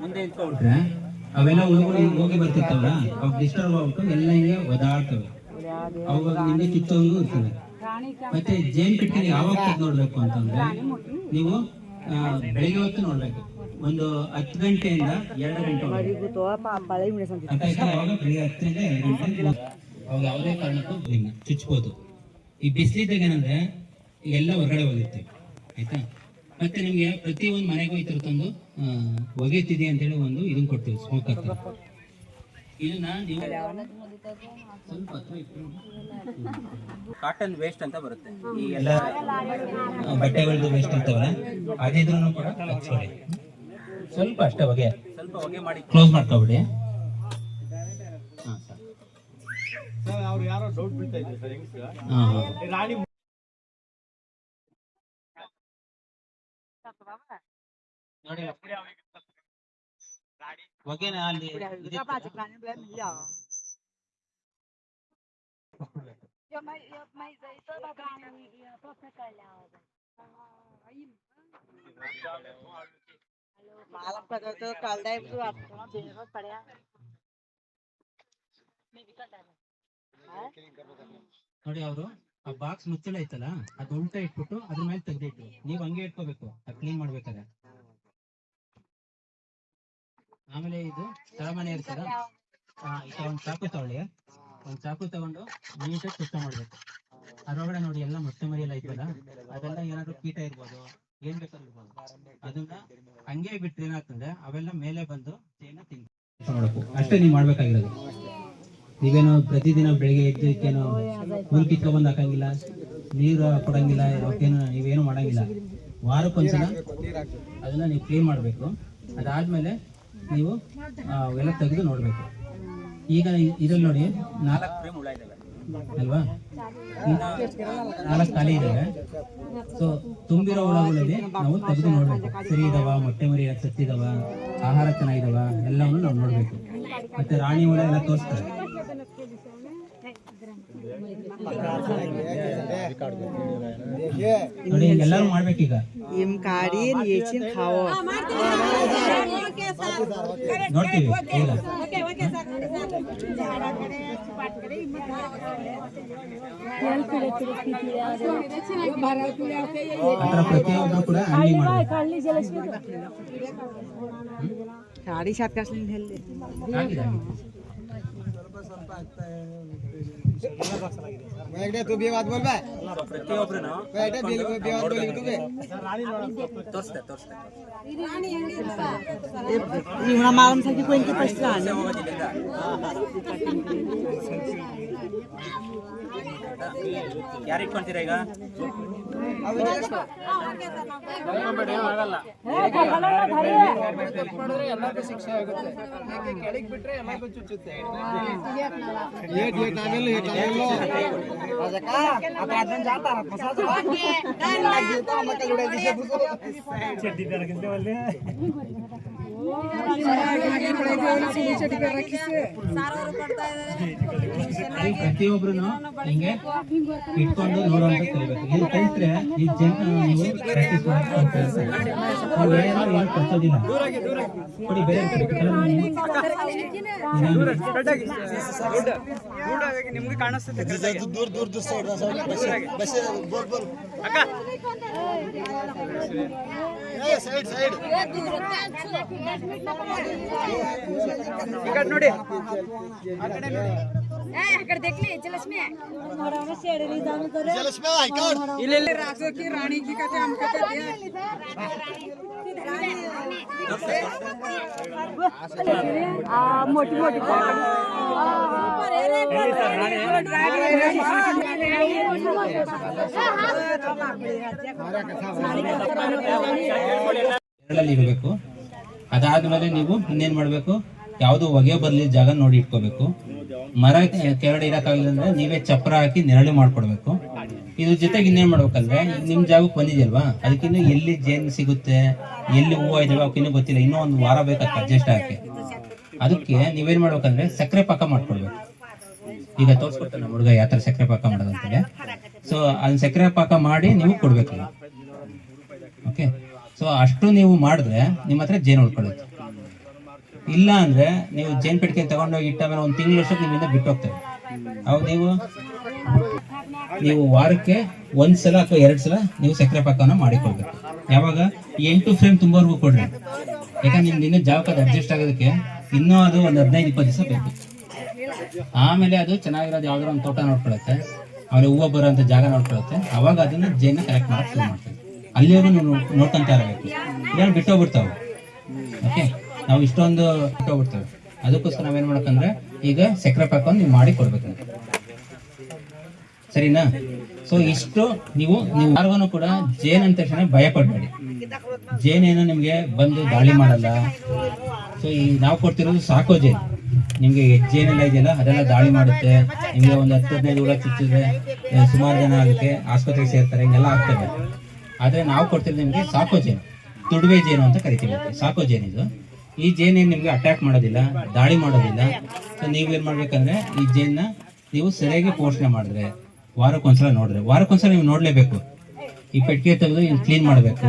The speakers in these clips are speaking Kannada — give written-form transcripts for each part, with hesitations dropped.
ಮುಂದೆ ಇಟ್ಕೊಂಡ್ರೆ ಅವೆಲ್ಲ ಹೋಗಿ ಬರ್ತಿರ್ತಾವಲ್ಲ ಅವ್ ಡಿಸ್ಟರ್ಬ್ ಆಗ್ಬಿಟ್ಟು ಎಲ್ಲ ಹಿಂಗೆ ಒದಾಡ್ತವೆ, ಅವಾಗ ನಿಮ್ಗೆ ಚುಚ್ಚೋಂಗೂ ಇರ್ತದೆ. ಮತ್ತೆ ಜೇನ್ ಪೆಟ್ಟಿಗೆ ಯಾವಾಗ ತೆಗೆದು ನೋಡ್ಬೇಕು ಅಂತಂದ್ರೆ ನೀವು ಬೆಳಿಗ್ಗೆ ಹೊತ್ತು ನೋಡ್ಬೇಕು, ಒಂದು 10 ಗಂಟೆಯಿಂದ 2 ಗಂಟೆ ಬೆಳಿಗ್ಗೆ 10ರಿಂದ 2 ಗಂಟೆ ಅವಾಗ ಯಾವುದೇ ಕಾರಣಕ್ಕೂ ಚುಚ್ಬೋದು. ಈ ಬಿಸಿಲಿದ್ದಾಗ ಏನಂದ್ರೆ ಎಲ್ಲ ಹೊರಗಡೆ ಹೋಗುತ್ತೆ ಆಯ್ತಾ. ಮತ್ತೆ ನಿಮ್ಗೆ ಪ್ರತಿಯೊಂದು ಮನೆಗೂ ಈ ತರ ತಂದು ಹೊಗೆತಿದೆ ಅಂತೇಳಿ ಒಂದು ಇದನ್ನ ಕೊಡ್ತೀವಿ, ಸ್ಮೋಕ್ ಹತ್ರ. ಇದನ್ನ ನೀವು ಸ್ವಲ್ಪ ಕಾಟನ್ ವೇಸ್ಟ್ ಅಂತ ಬರುತ್ತೆ, ಈ ಎಲ್ಲ ಬಟ್ಟೆಗಳದ್ದು ವೇಸ್ಟ್ ಇರ್ತಾವಲ್ಲ ಅದಿದ್ರೂ ಕೂಡ ಹಚ್ಕೊಳ್ಳಿ. ಸ್ವಲ್ಪ ಅಷ್ಟೇ ಹೊಗೆ, ಸ್ವಲ್ಪ ಹೊಗೆ ಮಾಡಿ ಕ್ಲೋಸ್ ಮಾಡ್ಕೊಬಿಡಿ. ಅವ್ರು ಯಾರೋ ಡೌಟ್ ಬೀಳ್ತಾ ಇದ್ದಾರೆ ಸರ್, ಹೆಂಗ್ ರಾಣಿ ನೋಡಿ ಹೊಗೆನ ಅಲ್ಲಿ ನೋಡಿ ಅವರು ಆ ಬಾಕ್ಸ್ ಮುಚ್ಚಳ ಐತಲ್ಲ ಅದು ಉಲ್ಟಾ ಇಟ್ಬಿಟ್ಟು ಅದ್ರ ಮೇಲೆ ತೆಗ್ದಿಟ್ಟು ನೀವ್ ಹಂಗೆ ಇಟ್ಕೋಬೇಕು ಕ್ಲೀನ್ ಮಾಡ್ಬೇಕಾದ್ರೆ. ಆಮೇಲೆ ಇದು ತಳಮನೆ ಇರ್ತಾರ, ಒಂದ್ ಚಾಕು ತಗೊಳ್ಳಿ, ಒಂದ್ ಚಾಕು ತಗೊಂಡು ನೀಟಾಗಿ ಶುದ್ಧ ಮಾಡ್ಬೇಕು. ಅದ್ರೊಳಗಡೆ ನೋಡಿ ಎಲ್ಲ ಮೊಟ್ಟೆ ಮರಿ ಎಲ್ಲ ಐತಲ್ಲ ಅದೆಲ್ಲ ಏನಾದ್ರು ಕೀಟ ಇರ್ಬೋದು, ಏನ್ ಬೇಕಾದ್ರೂ ಇರ್ಬೋದು, ಅದನ್ನ ಹಂಗೆ ಬಿಟ್ರೆ ಏನಾಗ್ತದೆ ಅವೆಲ್ಲ ಮೇಲೆ ಬಂದು ತಿನ್ಬೇಕು. ಅಷ್ಟೇ ನೀವ್ ಮಾಡ್ಬೇಕಾಗಿರೋದು. ನೀವೇನು ಪ್ರತಿದಿನ ಬೆಳಿಗ್ಗೆ ಎದ್ದಕ್ಕೇನು ಹುಲ್ ಕಿತ್ಕೊಂಡ್ಬಂದು ಹಾಕಂಗಿಲ್ಲ, ನೀರು ಕೊಡಂಗಿಲ್ಲ, ಅವಕ್ಕೇನು ನೀವೇನು ಮಾಡಂಗಿಲ್ಲ. ವಾರಕ್ಕೊಂದ್ಸಲ ಅದನ್ನ ನೀವು ಕ್ಲೀನ್ ಮಾಡಬೇಕು. ಅದಾದ್ಮೇಲೆ ನೀವು ಅವೆಲ್ಲ ತೆಗೆದು ನೋಡ್ಬೇಕು. ಈಗ ಇದ್ರಲ್ಲಿ ನೋಡಿ 4 ಫ್ರೇಮ್ ಹುಳ ಇದಾವೆ ಅಲ್ವಾ, 4 ಖಾಲಿ ಇದಾವೆ. ಸೊ ತುಂಬಿರೋ ಹುಳಗಳಲ್ಲಿ ನಾವು ತೆಗೆದು ನೋಡ್ಬೇಕು, ಸರಿ ಇದಾವ, ಮೊಟ್ಟೆ ಮರಿ ಸತ್ತಿದಾವ, ಆಹಾರ ಚೆನ್ನಾಗಿದಾವ ಎಲ್ಲವನ್ನು ನಾವು ನೋಡ್ಬೇಕು. ಮತ್ತೆ ರಾಣಿ ಹುಳ ಎಲ್ಲ ತೋರಿಸ್ತಾರೆ. ನೋಡಿ ಎಲ್ಲರೂ ಮಾಡ್ಬೇಕೀಗ. ನೋಡ್ತೀವಿ ಈಗ ಪ್ರತಿಯೊಬ್ಬರು ಕೂಡ ಯಾರು ಇಟ್ಕೊಂತೀರಾ ಈಗ? ಎಲ್ಲರಿಗೂ ಶಿಕ್ಷೆ ಆಗುತ್ತೆ, ಕೆಳಗೆ ಬಿಟ್ರೆ ಎಲ್ಲರಿಗೂ ಚುಚ್ಚುತ್ತೆ. ಪ್ರತಿಯೊಬ್ರು ಹಿಂಗೆ ಇಟ್ಕೊಂಡು ನೋಡುವಂತ ಕಲಿಬೇಕು. ಇದು ಕಲಿತ್ರೆ ಈ ಜನ ನೀವು ಪ್ರಾಕ್ಟೀಸ್ ಕಲ್ಸೋದಿಲ್ಲ. ಕೊಡಿ ಬೇರೆ ನಿಮ್ಗೆ ಕಾಣಿಸ್ತದೆ ದೂರ ದೂರ ಸೈಡ್ ಸೈಡ್ ನೋಡಿ ಇಲ್ಲಿ ರಾಜಕೀಯ ರಾಣಿ की कहते हम कहते हैं मोटी मोटी ಇರಬೇಕು. ಅದಾದ್ಮೇಲೆ ನೀವು ಇನ್ನೇನ್ ಮಾಡ್ಬೇಕು, ಯಾವ್ದು ಹೊಗೆ ಬರ್ಲಿ ಜಾಗ ನೋಡಿ ಇಟ್ಕೋಬೇಕು. ಮರ ಕೆಳಗಡೆ ಇರಕ್ಕಾಗಿಲ್ಲ ಅಂದ್ರೆ ನೀವೇ ಚಪ್ರ ಹಾಕಿ ನೆರಳು ಮಾಡ್ಕೊಡ್ಬೇಕು. ಇದ್ರ ಜೊತೆಗೆ ಇನ್ನೇನ್ ಮಾಡ್ಬೇಕಂದ್ರೆ ನಿಮ್ ಜಾಗಕ್ಕೆ ಬಂದಿದ್ಯಲ್ವಾ, ಅದಕ್ಕಿನ್ನು ಎಲ್ಲಿ ಜೇನು ಸಿಗುತ್ತೆ, ಎಲ್ಲಿ ಹೂವು ಇದಾವೆ ಅವಕ್ಕಿನ್ನೂ ಗೊತ್ತಿಲ್ಲ, ಇನ್ನೂ ಒಂದು ವಾರ ಬೇಕಾಗ್ತದೆ ಅಡ್ಜಸ್ಟ್ ಆಗಕ್ಕೆ. ಅದಕ್ಕೆ ನೀವೇನ್ ಮಾಡ್ಬೇಕಂದ್ರೆ ಸಕ್ಕರೆ ಪಾಕ ಮಾಡ್ಕೊಡ್ಬೇಕು. ಈಗ ತೋರ್ಸ್ಕೊಡ್ತಾನೆ ನಮ್ಮ ಹುಡುಗ ಯಾವ ತರ ಸಕ್ಕರೆ ಪಾಕ ಮಾಡೋದಂತೇಳಿ. ಸೊ ಅದನ್ನ ಸಕ್ಕರೆ ಪಾಕ ಮಾಡಿ ನೀವು ಕೊಡ್ಬೇಕು. ಓಕೆ, ಸೊ ಅಷ್ಟು ನೀವು ಮಾಡಿದ್ರೆ ನಿಮ್ಮ ಹತ್ರ ಜೇನು ಉಳ್ಕೊಳ್ಳುತ್ತೆ. ಇಲ್ಲ ಅಂದ್ರೆ ನೀವು ಜೇನ್ ಪೆಟ್ಟಿಗೆ ತಗೊಂಡೋಗಿ ಇಟ್ಟ ಮೇಲೆ ಒಂದು ತಿಂಗಳು ವರ್ಷಕ್ಕೆ ನಿಮ್ಮಿಂದ ಬಿಟ್ಟು ಹೋಗ್ತವೆ. ಅವಾಗ ನೀವು ವಾರಕ್ಕೆ ಒಂದ್ಸಲ ಅಥವಾ 2 ಸಲ ನೀವು ಸಕ್ಕರೆ ಪಾಕವನ್ನು ಮಾಡಿಕೊಳ್ಬೇಕು. ಯಾವಾಗ 8 ಫ್ರೇಮ್ ತುಂಬವರೆಗೂ ಕೊಡ್ರಿ, ಯಾಕಂದ್ರೆ ನಿಮ್ದು ಇನ್ನೂ ಜಾವಕದ ಅಡ್ಜಸ್ಟ್ ಆಗೋದಕ್ಕೆ ಇನ್ನೂ ಅದು ಒಂದು 15-20 ದಿವಸ ಬೇಕು. ಆಮೇಲೆ ಅದು ಚೆನ್ನಾಗಿರೋದು ಯಾವ್ದಾರ ಒಂದು ತೋಟ ನೋಡ್ಕೊಳುತ್ತೆ, ಆಮೇಲೆ ಹೂವು ಬರೋಂಥ ಜಾಗ ನೋಡ್ಕೊಳುತ್ತೆ. ಅವಾಗ ಅದನ್ನ ಜೇನ ಕಲೆಕ್ಟ್ ಮಾಡಕ್ಕೆ ಶುರು ಮಾಡ್ತೇವೆ. ಅಲ್ಲಿವರೆಗೂ ನೀವು ನೋಡ್ಕೊಂತ ಇರಬೇಕು. ಇಲ್ಲಾಂದ್ರೆ ಬಿಟ್ಟೋಗ್ಬಿಡ್ತಾವೆ. ಓಕೆ, ನಾವು ಇಷ್ಟೊಂದು ಬಿಟ್ಟೋಗ್ಬಿಡ್ತೇವೆ. ಅದಕ್ಕೋಸ್ಕರ ನಾವೇನ್ ಮಾಡ್ಬೇಕಂದ್ರೆ ಈಗ ಸಕ್ಕರೆ ಪಾಕವನ್ನು ನೀವು ಮಾಡಿ ಕೊಡ್ಬೇಕಂತ, ಸರಿನಾ? ಸೊ ಇಷ್ಟು ನೀವು ಯಾರಿಗೂ ಕೂಡ ಜೇನ್ ಅಂದ ತಕ್ಷಣ ಭಯ ಪಡಬೇಡಿ. ಜೇನೇನು ನಿಮ್ಗೆ ಬಂದು ದಾಳಿ ಮಾಡಲ್ಲ. ಸೊ ಈ ನಾವು ಕೊಡ್ತಿರೋದು ಸಾಕೋ ಜೇನು. ನಿಮ್ಗೆ ಜೇನೆಲ್ಲ ಇದೆಯಲ್ಲ ಅದೆಲ್ಲ ದಾಳಿ ಮಾಡುತ್ತೆ. ನಿಮ್ಗೆ ಒಂದು 10-15 ಹುಳ ಚುಚ್ಚಿದ್ರೆ ಸುಮಾರು ಜನ ಅದಕ್ಕೆ ಆಸ್ಪತ್ರೆಗೆ ಸೇರ್ತಾರೆ, ಹಿಂಗೆಲ್ಲ ಆಗ್ತದೆ. ಆದ್ರೆ ನಾವು ಕೊಡ್ತಿರೋದು ನಿಮ್ಗೆ ಸಾಕೋ ಜೇನು, ತುಡುವೆ ಜೇನು ಅಂತ ಕರಿತೀವಿ. ಸಾಕೋ ಜೇನು ಇದು. ಈ ಜೇನೇನು ನಿಮ್ಗೆ ಅಟ್ಯಾಕ್ ಮಾಡೋದಿಲ್ಲ, ದಾಳಿ ಮಾಡೋದಿಲ್ಲ. ಸೊ ನೀವೇನ್ ಮಾಡ್ಬೇಕಂದ್ರೆ ಈ ಜೇನ್ನ ನೀವು ಸರಿಯಾಗಿ ಪೋಷಣೆ ಮಾಡಿದ್ರೆ, ವಾರಕ್ಕೊಂದ್ಸಲ ನೋಡಿದ್ರೆ, ವಾರಕ್ಕೊಂದ್ಸಲ ನೀವು ನೋಡ್ಲೇಬೇಕು. ಈ ಪೆಟ್ಟಿಗೆ ತೆಗೆದು ಇಲ್ಲಿ ಕ್ಲೀನ್ ಮಾಡಬೇಕು.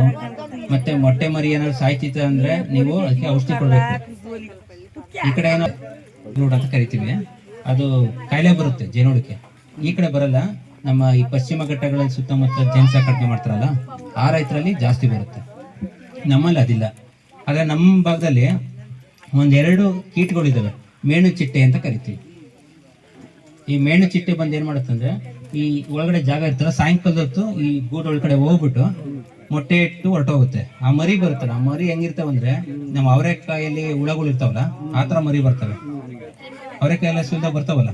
ಮತ್ತೆ ಮೊಟ್ಟೆ ಮರಿ ಏನಾದ್ರು ಸಾಯ್ತಿತ್ತು ಅಂದ್ರೆ ನೀವು ಅದಕ್ಕೆ ಔಷಧಿ ಕೊಡ್ಬೇಕು. ಈ ಕಡೆ ಏನೋ ನೋಡ್ ಅಂತ ಕರಿತೀವಿ, ಅದು ಕಾಯಿಲೆ ಬರುತ್ತೆ ಜೇನುಳಕ್ಕೆ. ಈ ಕಡೆ ಬರಲ್ಲ. ನಮ್ಮ ಈ ಪಶ್ಚಿಮ ಘಟ್ಟಗಳಲ್ಲಿ ಸುತ್ತಮುತ್ತ ಜೇನು ಸಾಕಾಣಿಕೆ ಮಾಡ್ತಾರಲ್ಲ ಆ ರೈತರಲ್ಲಿ ಜಾಸ್ತಿ ಬರುತ್ತೆ, ನಮ್ಮಲ್ಲಿ ಅದಿಲ್ಲ. ಆದ್ರೆ ನಮ್ಮ ಭಾಗದಲ್ಲಿ 1-2 ಕೀಟಗಳಿದಾವೆ, ಮೇಣು ಚಿಟ್ಟೆ ಅಂತ ಕರಿತೀವಿ. ಈ ಮೇಣು ಚಿಟ್ಟೆ ಬಂದು ಏನ್ ಮಾಡುತ್ತಂದ್ರೆ ಈ ಒಳಗಡೆ ಜಾಗ ಇರ್ತಲ್ಲ, ಸಾಯಂಕಾಲದ ಹೊತ್ತು ಈ ಗೂಡು ಒಳಗಡೆ ಹೋಗ್ಬಿಟ್ಟು ಮೊಟ್ಟೆ ಇಟ್ಟು ಹೊರಟೋಗುತ್ತೆ. ಆ ಮರಿ ಬರುತ್ತಲ್ಲ, ಆ ಮರಿ ಹೆಂಗಿರ್ತಾವಂದ್ರೆ ನಮ್ಮ ಅವರೆಕಾಯಲ್ಲಿ ಹುಳಗಳು ಇರ್ತಾವಲ್ಲ ಆತರ ಮರಿ ಬರ್ತವೆ. ಅವರೆಕಾಯೆಲ್ಲ ಸುಲ್ದಾಗ ಬರ್ತಾವಲ್ಲ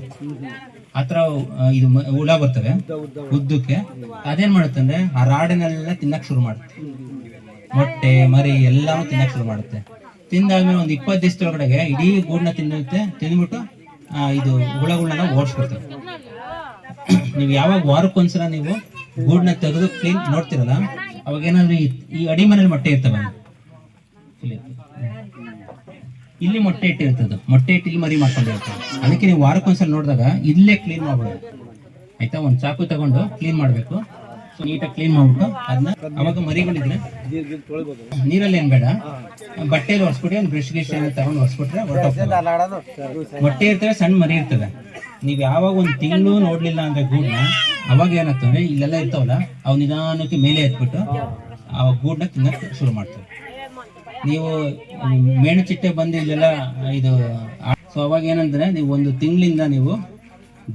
ಆತರ ಇದು ಹುಳ ಬರ್ತವೆ ಉದ್ದಕ್ಕೆ. ಅದೇನ್ ಮಾಡುತ್ತಂದ್ರೆ ಆ ರಾಡಿನೆಲ್ಲ ತಿನ್ನಕ್ ಶುರು ಮಾಡುತ್ತೆ. ಮೊಟ್ಟೆ ಮರಿ ಎಲ್ಲಾನು ತಿನ್ನಕ್ ಶುರು ಮಾಡುತ್ತೆ. ತಿಂದಾದ್ಮೇಲೆ ಒಂದು 20 ದಿವಸದೊಳಗಡೆಗೆ ಇಡೀ ಗೂಡನ್ನ ತಿಂದ್ಬಿಟ್ಟು ಇದು ಹುಳಗಳನ್ನೆಲ್ಲ ಓಡಿಸ್ಬಿಡ್ತವೆ. ನೀವು ಯಾವಾಗ ವಾರಕ್ಕೊಂದ್ಸಲ ನೀವು ಗೂಡನ್ನ ತೆಗೆದು ಕ್ಲೀನ್ ನೋಡ್ತಿರಲ್ಲ, ಅವಾಗ ಏನಾದ್ರು ಈ ಅಡಿ ಮನೇಲಿ ಮೊಟ್ಟೆ ಇರ್ತವೆ, ಇಲ್ಲಿ ಮೊಟ್ಟೆ ಇಟ್ಟಿರ್ತದೆ. ಮೊಟ್ಟೆ ಇಟ್ಟು ಇಲ್ಲಿ ಮರಿ ಮಾಡ್ಕೊಂಡಿರ್ತದೆ. ಅದಕ್ಕೆ ನೀವು ವಾರಕ್ಕೊಂದ್ಸಲ ನೋಡಿದಾಗ ಇಲ್ಲೇ ಕ್ಲೀನ್ ಮಾಡ್ಬೋದು. ಆಯ್ತಾ? ಒಂದು ಚಾಕು ತಗೊಂಡು ಕ್ಲೀನ್ ಮಾಡ್ಬೇಕು. ನೀಟಾಗಿ ಕ್ಲೀನ್ ಮಾಡ್ಬಿಟ್ಟು ಅದನ್ನ ಅವಾಗ ಮರಿಗಳಿದ್ರೆ ನೀರಲ್ಲಿ ಏನ್ ಬೇಡ, ಬಟ್ಟೆಯಲ್ಲಿ ಒರೆಸ್ಬಿಟ್ಟು ಒಂದು ಬ್ರಷ್ ಗಿಶ್ ತಗೊಂಡು ಒರೆಸ್ಬಿಟ್ರೆ ಹೊರಟೋಗ್ತವೆ. ಮೊಟ್ಟೆ ಇರ್ತವೆ, ಸಣ್ಣ ಮರಿ ಇರ್ತವೆ. ನೀವ್ ಯಾವಾಗ 1 ತಿಂಗಳು ನೋಡ್ಲಿಲ್ಲ ಅಂದ್ರೆ ಗೂಡ್ನ, ಅವಾಗ ಏನಾಗ್ತವೆ ಇಲ್ಲೆಲ್ಲ ಇರ್ತಾವಲ್ಲ ಅವ್ ನಿಧಾನಕ್ಕೆ ಮೇಲೆ ಎತ್ಬಿಟ್ಟು ಆ ಗೂಡ್ನ ತಿನ್ನಕ್ ಶುರು ಮಾಡ್ತವೆ. ನೀವು ಮೇಣು ಚಿಟ್ಟೆ ಬಂದು ಇಲ್ಲೆಲ್ಲ ಇದು ಸೊ ಅವಾಗ ಏನಂದ್ರೆ ನೀವು 1 ತಿಂಗಳಿಂದ ನೀವು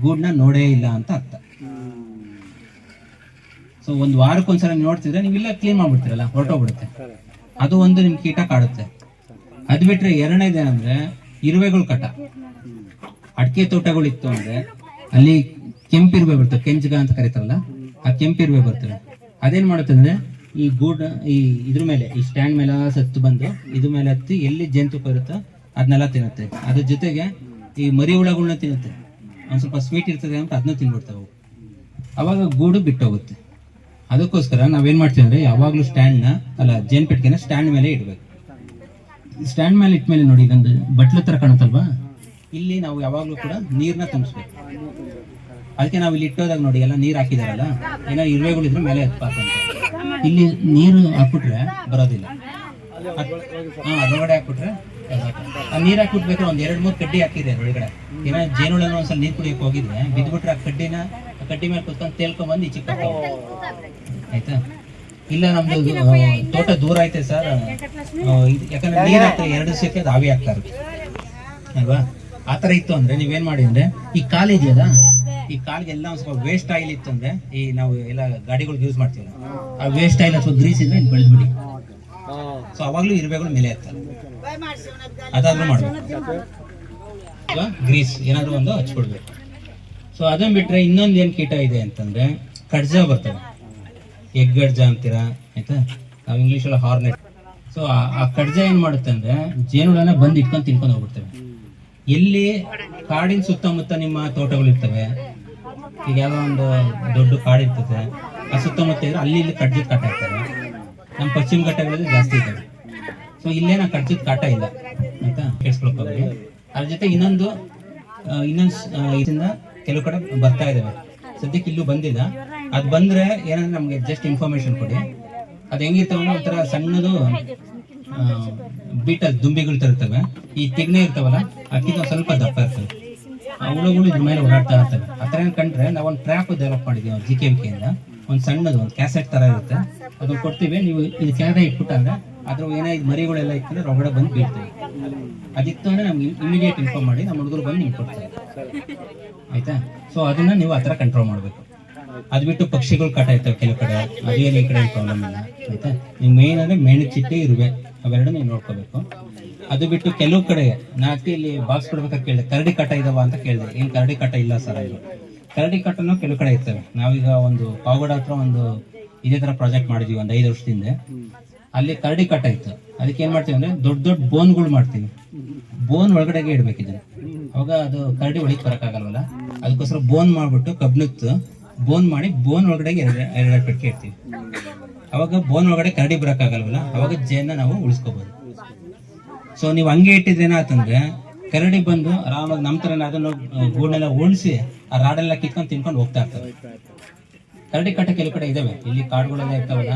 ಗೂಡ್ನ ನೋಡೇ ಇಲ್ಲ ಅಂತ ಅರ್ಥ. ಸೊ 1 ವಾರಕ್ಕೊಂದ್ಸಲ ನೋಡ್ತಿದ್ರೆ ನೀವು ಇಲ್ಲ ಕ್ಲೀನ್ ಮಾಡ್ಬಿಡ್ತೀರಲ್ಲ, ಹೊರಟೋಗ್ಬಿಡುತ್ತೆ. ಅದು ಒಂದು ನಿಮ್ ಕೀಟ ಕಾಡುತ್ತೆ. ಅದ್ ಬಿಟ್ರೆ ಎರಡನೇದೇನಂದ್ರೆ ಇರುವೆಗಳು ಕಟ. ಅಡಿಕೆ ತೋಟಗಳಿತ್ತು ಅಂದ್ರೆ ಅಲ್ಲಿ ಕೆಂಪಿರುವೆ ಬರ್ತವೆ, ಕೆಂಚಗ ಅಂತ ಕರೀತಾರಲ್ಲ, ಆ ಕೆಂಪಿರುವೆ ಬರ್ತವೆ. ಅದೇನ್ ಮಾಡುತ್ತೆ ಅಂದ್ರೆ ಈ ಗೂಡ್ ಈ ಇದ್ರ ಮೇಲೆ ಈ ಸ್ಟ್ಯಾಂಡ್ ಮೇಲೆ ಸತ್ತು ಬಂದು ಇದ್ರ ಮೇಲೆ ಹತ್ತಿ ಎಲ್ಲಿ ಜೇನುತುಪ್ಪ ಇರುತ್ತೋ ಅದನ್ನೆಲ್ಲ ತಿನ್ನುತ್ತೆ. ಅದ್ರ ಜೊತೆಗೆ ಈ ಮರಿ ಹುಳಗಳನ್ನ ತಿನ್ನುತ್ತೆ. ಒಂದ್ ಸ್ವಲ್ಪ ಸ್ವೀಟ್ ಇರ್ತದೆ ಅಂತ ಅದನ್ನ ತಿನ್ಬಿಡ್ತಾವೆ. ಅವಾಗ ಗೂಡು ಬಿಟ್ಟೋಗುತ್ತೆ. ಅದಕ್ಕೋಸ್ಕರ ನಾವೇನ್ ಮಾಡ್ತೀವಿ ಅಂದ್ರೆ ಯಾವಾಗ್ಲೂ ಜೇನ್ ಪೆಟ್ಟಿಗೆನ ಸ್ಟ್ಯಾಂಡ್ ಮೇಲೆ ಇಡ್ಬೇಕು. ಸ್ಟ್ಯಾಂಡ್ ಮೇಲೆ ಇಟ್ಮೇಲೆ ನೋಡಿ ಇದೊಂದು ಬಟ್ಲು ತರ ಕಾಣುತ್ತಲ್ವಾ, ಇಲ್ಲಿ ನಾವು ಯಾವಾಗ್ಲೂ ಕೂಡ ನೀರ್ನ ತುಂಬಿಸ್ಬೇಕು. ಅದಕ್ಕೆ ನಾವು ಇಲ್ಲಿ ಇಟ್ಟೋದಾಗ ನೋಡಿ ಎಲ್ಲ ನೀರ್ ಹಾಕಿದಾರಲ್ಲ, ಏನೋ ಇರುವೆಗಳಿದ್ರೆ ಮೇಲೆ ಎತ್ಪಾಕಂತ. ಇಲ್ಲಿ ನೀರು ಹಾಕ್ಬಿಟ್ರೆ ಬರೋದಿಲ್ಲ. ಅದ್ರೊಳಗಡೆ ಹಾಕ್ಬಿಟ್ರೆ ಆ ನೀರ್ ಹಾಕ್ಬಿಟ್ಬೇಕಾದ್ರೆ 1-2-3 ಕಡ್ಡಿ ಹಾಕಿದೆ ಒಳಗಡೆ. ಏನೋ ಜೇನುಳನ್ನು ಒಂದ್ಸಲ ನೀರ್ ಕುಡಿಯಕ್ಕೆ ಹೋಗಿದ್ರೆ ಬಿದ್ಬಿಟ್ರೆ ಆ ಕಡ್ಡಿ ಮೇಲೆ ಕುತ್ಕೊಂಡು ತೇಲ್ಕೊಂಡ್ಬಂದು ಈಚೆ ಬರ್ತಾವೆ. ಆಯ್ತಾ? ಇಲ್ಲ ನಮ್ದು ತೋಟ ದೂರ ಐತೆ ಸರ್, ಯಾಕಂದ್ರೆ ನೀರ್ ಹಾಕ್ತಾರೆ 2 ದಿವಸಕ್ಕೆ ಅದು ಆವಿ ಹಾಕ್ತಾರೆ ಅಲ್ವಾ? ಆತರ ಇತ್ತು ಅಂದ್ರೆ ನೀವೇನ್ ಮಾಡಿ ಅಂದ್ರೆ ಈ ಕಾಲು ಇದೆಯಲ್ಲ, ಈ ಕಾಲಿಗೆ ಎಲ್ಲ ಒಂದ್ ಸ್ವಲ್ಪ ವೇಸ್ಟ್ ಆಯಿಲ್ ಇತ್ತು ಅಂದ್ರೆ ಈ ನಾವು ಎಲ್ಲ ಗಾಡಿಗಳಿಗೆ ಯೂಸ್ ಮಾಡ್ತೀವಲ್ಲ, ಆ ವೇಸ್ಟ್ ಆಯಿಲ್ ಅಥವಾ ಗ್ರೀಸ್ ಇದ್ರೆ ಬೆಳೆದ್ಬಿಡಿ. ಸೊ ಅವಾಗ್ಲೂ ಇರುವೆಗಳು ಮೇಲೆ ಇರ್ತಾರೆ. ಅದಾದ್ರೂ ಮಾಡ್ಬೇಕು. ಗ್ರೀಸ್ ಏನಾದ್ರು ಒಂದು ಹಚ್ಕೊಡ್ಬೇಕು. ಸೊ ಅದನ್ನ ಬಿಟ್ರೆ ಇನ್ನೊಂದ್ ಏನ್ ಕೀಟ ಇದೆ ಅಂತಂದ್ರೆ ಕಡ್ಜ ಬರ್ತವೆ. ಎಗ್ ಗಡ್ಜ ಅಂತೀರಾ, ಆಯ್ತಾ? ನಾವು ಇಂಗ್ಲಿಷ್ ಅಲ್ಲಿ ಹಾರ್ನೆಟ್. ಸೊ ಆ ಕಡ್ಜ ಏನ್ ಮಾಡುತ್ತೆ ಅಂದ್ರೆ ಜೇನುಳನ್ನ ಬಂದು ಇಟ್ಕೊಂಡು ತಿನ್ಕೊಂಡು ಹೋಗ್ಬಿಡ್ತೇವೆ. ಎಲ್ಲಿ ಕಾಡಿನ ಸುತ್ತಮುತ್ತ ನಿಮ್ಮ ತೋಟಗಳು ಇರ್ತವೆ, ಈಗ ಯಾವ್ದೋ ಒಂದು ದೊಡ್ಡ ಕಾಡು ಇರ್ತದೆ, ಆ ಸುತ್ತಮುತ್ತ ಇದ್ರೆ ಅಲ್ಲಿ ಇಲ್ಲಿ ಕಡ್ಜದ ಕಾಟ ಇರ್ತವೆ. ನಮ್ಮ ಪಶ್ಚಿಮ ಘಟ್ಟಗಳಲ್ಲಿ ಜಾಸ್ತಿ ಇದ್ದಾವೆ. ಸೊ ಇಲ್ಲೇನ ಕಡ್ಜದ ಕಾಟ ಇಲ್ಲ, ಆಯ್ತಾ? ಕೇಳಿಸ್ಕೊಳಕ್ ಹೋಗ್ರಿ. ಅದ್ರ ಜೊತೆ ಇನ್ನೊಂದು ಇದರಿಂದ ಕೆಲವು ಕಡೆ ಬರ್ತಾ ಇದಾವೆ. ಸದ್ಯಕ್ಕೆ ಇಲ್ಲೂ ಬಂದಿಲ್ಲ. ಅದ್ ಬಂದ್ರೆ ಏನಂದ್ರೆ ನಮ್ಗೆ ಜಸ್ಟ್ ಇನ್ಫಾರ್ಮೇಶನ್ ಕೊಡಿ. ಅದ್ ಹೆಂಗಿರ್ತಾವ ಒಂಥರ ಸಣ್ಣದು ಬೀಟಲ್ ದುಂಬಿಗಳು ತರ್ತವೆ. ಈ ತಿಗ್ನೆ ಇರ್ತಾವಲ್ಲ ಅದಕ್ಕಿಂತ ಸ್ವಲ್ಪ ದಪ್ಪ ಇರ್ತವೆ. ಆ ಹುಳುಗಳು ಇದ್ರ ಮೇಲೆ ಓಡಾಡ್ತಾ ಇರ್ತವೆ. ಆ ಥರ ಕಂಡ್ರೆ ನಾವು ಒಂದು ಟ್ರ್ಯಾಪ್ ಡೆವಲಪ್ ಮಾಡಿದ್ದೀವಿ GKVK-ಯಿಂದ. ಒಂದು ಸಣ್ಣದು ಒಂದು ಕ್ಯಾಸೆಟ್ ತರ ಇರುತ್ತೆ, ಅದನ್ನ ಕೊಡ್ತೀವಿ. ನೀವು ಇದು ಕೆಳಗಡೆ ಇಟ್ಬಿಟ್ಟಾಗ ಅದ್ರ ಏನಾಯ್ತು ಮರಿಗಳೆಲ್ಲ ಇತ್ತಂದ್ರೆ ಹೊರಗಡೆ ಬಂದು ಬೀಳ್ತವೆ. ಅದಿತ್ತು ಅಂದ್ರೆ ನಮ್ಗೆ ಇಮಿಡಿಯೇಟ್ ಇನ್ಫಾರ್ಮ್ ಮಾಡಿ ನಮ್ಮ ಹುಡುಗರು ಬಂದು ನಿಮ್ಗೆ ಕೊಡ್ತಾರೆ, ಆಯ್ತಾ. ಸೊ ಅದನ್ನ ನೀವು ಆ ಥರ ಕಂಟ್ರೋಲ್ ಮಾಡಬೇಕು. ಅದು ಬಿಟ್ಟು ಪಕ್ಷಿಗಳು ಕಾಟ ಇರ್ತವೆ ಕೆಲವು ಕಡೆ, ಅದೇನು ಈ ಕಡೆ ಪ್ರಾಬ್ಲಮ್ ಇಲ್ಲ, ಆಯ್ತಾ. ನೀವು ಮೇನ್ ಅಂದ್ರೆ ಮೇಣದ ಚಿಟ್ಟೆ ಇರುವೆ ಅವೆರಡು ನೀವು ನೋಡ್ಕೋಬೇಕು. ಅದು ಬಿಟ್ಟು ಕೆಲವು ಕಡೆ ನಾಲ್ಕು ಇಲ್ಲಿ ಬಾಕ್ಸ್ ಕೊಡ್ಬೇಕಾದ್ರೆ ಕೇಳಿದೆ ಕರಡಿ ಕಾಟ ಇದಾವ ಅಂತ ಕೇಳಿದೆ. ಏನ್ ಕರಡಿ ಕಾಟ ಇಲ್ಲ ಸರ್, ಇದು ಕರಡಿ ಕಾಟನು ಕೆಲವು ಕಡೆ ಇರ್ತವೆ. ನಾವೀಗ ಒಂದು ಪಾವಗಡ ಹತ್ರ ಒಂದು ಇದೇ ತರ ಪ್ರಾಜೆಕ್ಟ್ ಮಾಡಿದ್ವಿ ಒಂದು 5 ವರ್ಷದಿಂದ. ಅಲ್ಲಿ ಕರಡಿ ಕಾಟ ಇತ್ತು. ಅದಕ್ಕೆ ಏನ್ ಮಾಡ್ತೀವಿ ಅಂದ್ರೆ ದೊಡ್ಡ ದೊಡ್ಡ ಬೋನ್ಗಳು ಮಾಡ್ತೀವಿ, ಬೋನ್ ಒಳಗಡೆಗೆ ಇಡ್ಬೇಕಿದೆ. ಅವಾಗ ಅದು ಕರಡಿ ಒಳಗೆ ಬರಕ್ಕಾಗಲ್ವಲ್ಲ, ಅದಕ್ಕೋಸ್ಕರ ಬೋನ್ ಮಾಡ್ಬಿಟ್ಟು ಕಬ್ಬಿಣದ್ದು ಬೋನ್ ಮಾಡಿ ಬೋನ್ ಒಳಗಡೆಗೆ ಎರಡು ಪೆಟ್ಟಿಗೆ ಇಡ್ತೀವಿ. ಅವಾಗ ಬೋನ್ ಒಳಗಡೆ ಕರಡಿ ಬರಕ್ಕಾಗಲ್ವಲ್ಲ, ಅವಾಗ ಜೇನ ನಾವು ಉಳಿಸ್ಕೋಬಹುದು. ಸೊ ನೀವು ಹಂಗೆ ಇಟ್ಟಿದ್ರೆ ಏನಾಯ್ತಂದ್ರೆ ಕರಡಿ ಬಂದು ಆರಾಮಾಗಿ ನಮ್ಮ ತರ ಅದನ್ನು ಗೂಡನ್ನೆಲ್ಲ ಉಳಿಸಿ ಆ ರಾಡೆಲ್ಲ ಕಿತ್ಕೊಂಡು ತಿನ್ಕೊಂಡು ಹೋಗ್ತಾ ಇರ್ತವೆ. ಕರಡಿ ಕಾಟ ಕೆಲವು ಕಡೆ ಇದಾವೆ, ಇಲ್ಲಿ ಕಾಡುಗಳೆಲ್ಲ ಇರ್ತಾವಲ್ಲ,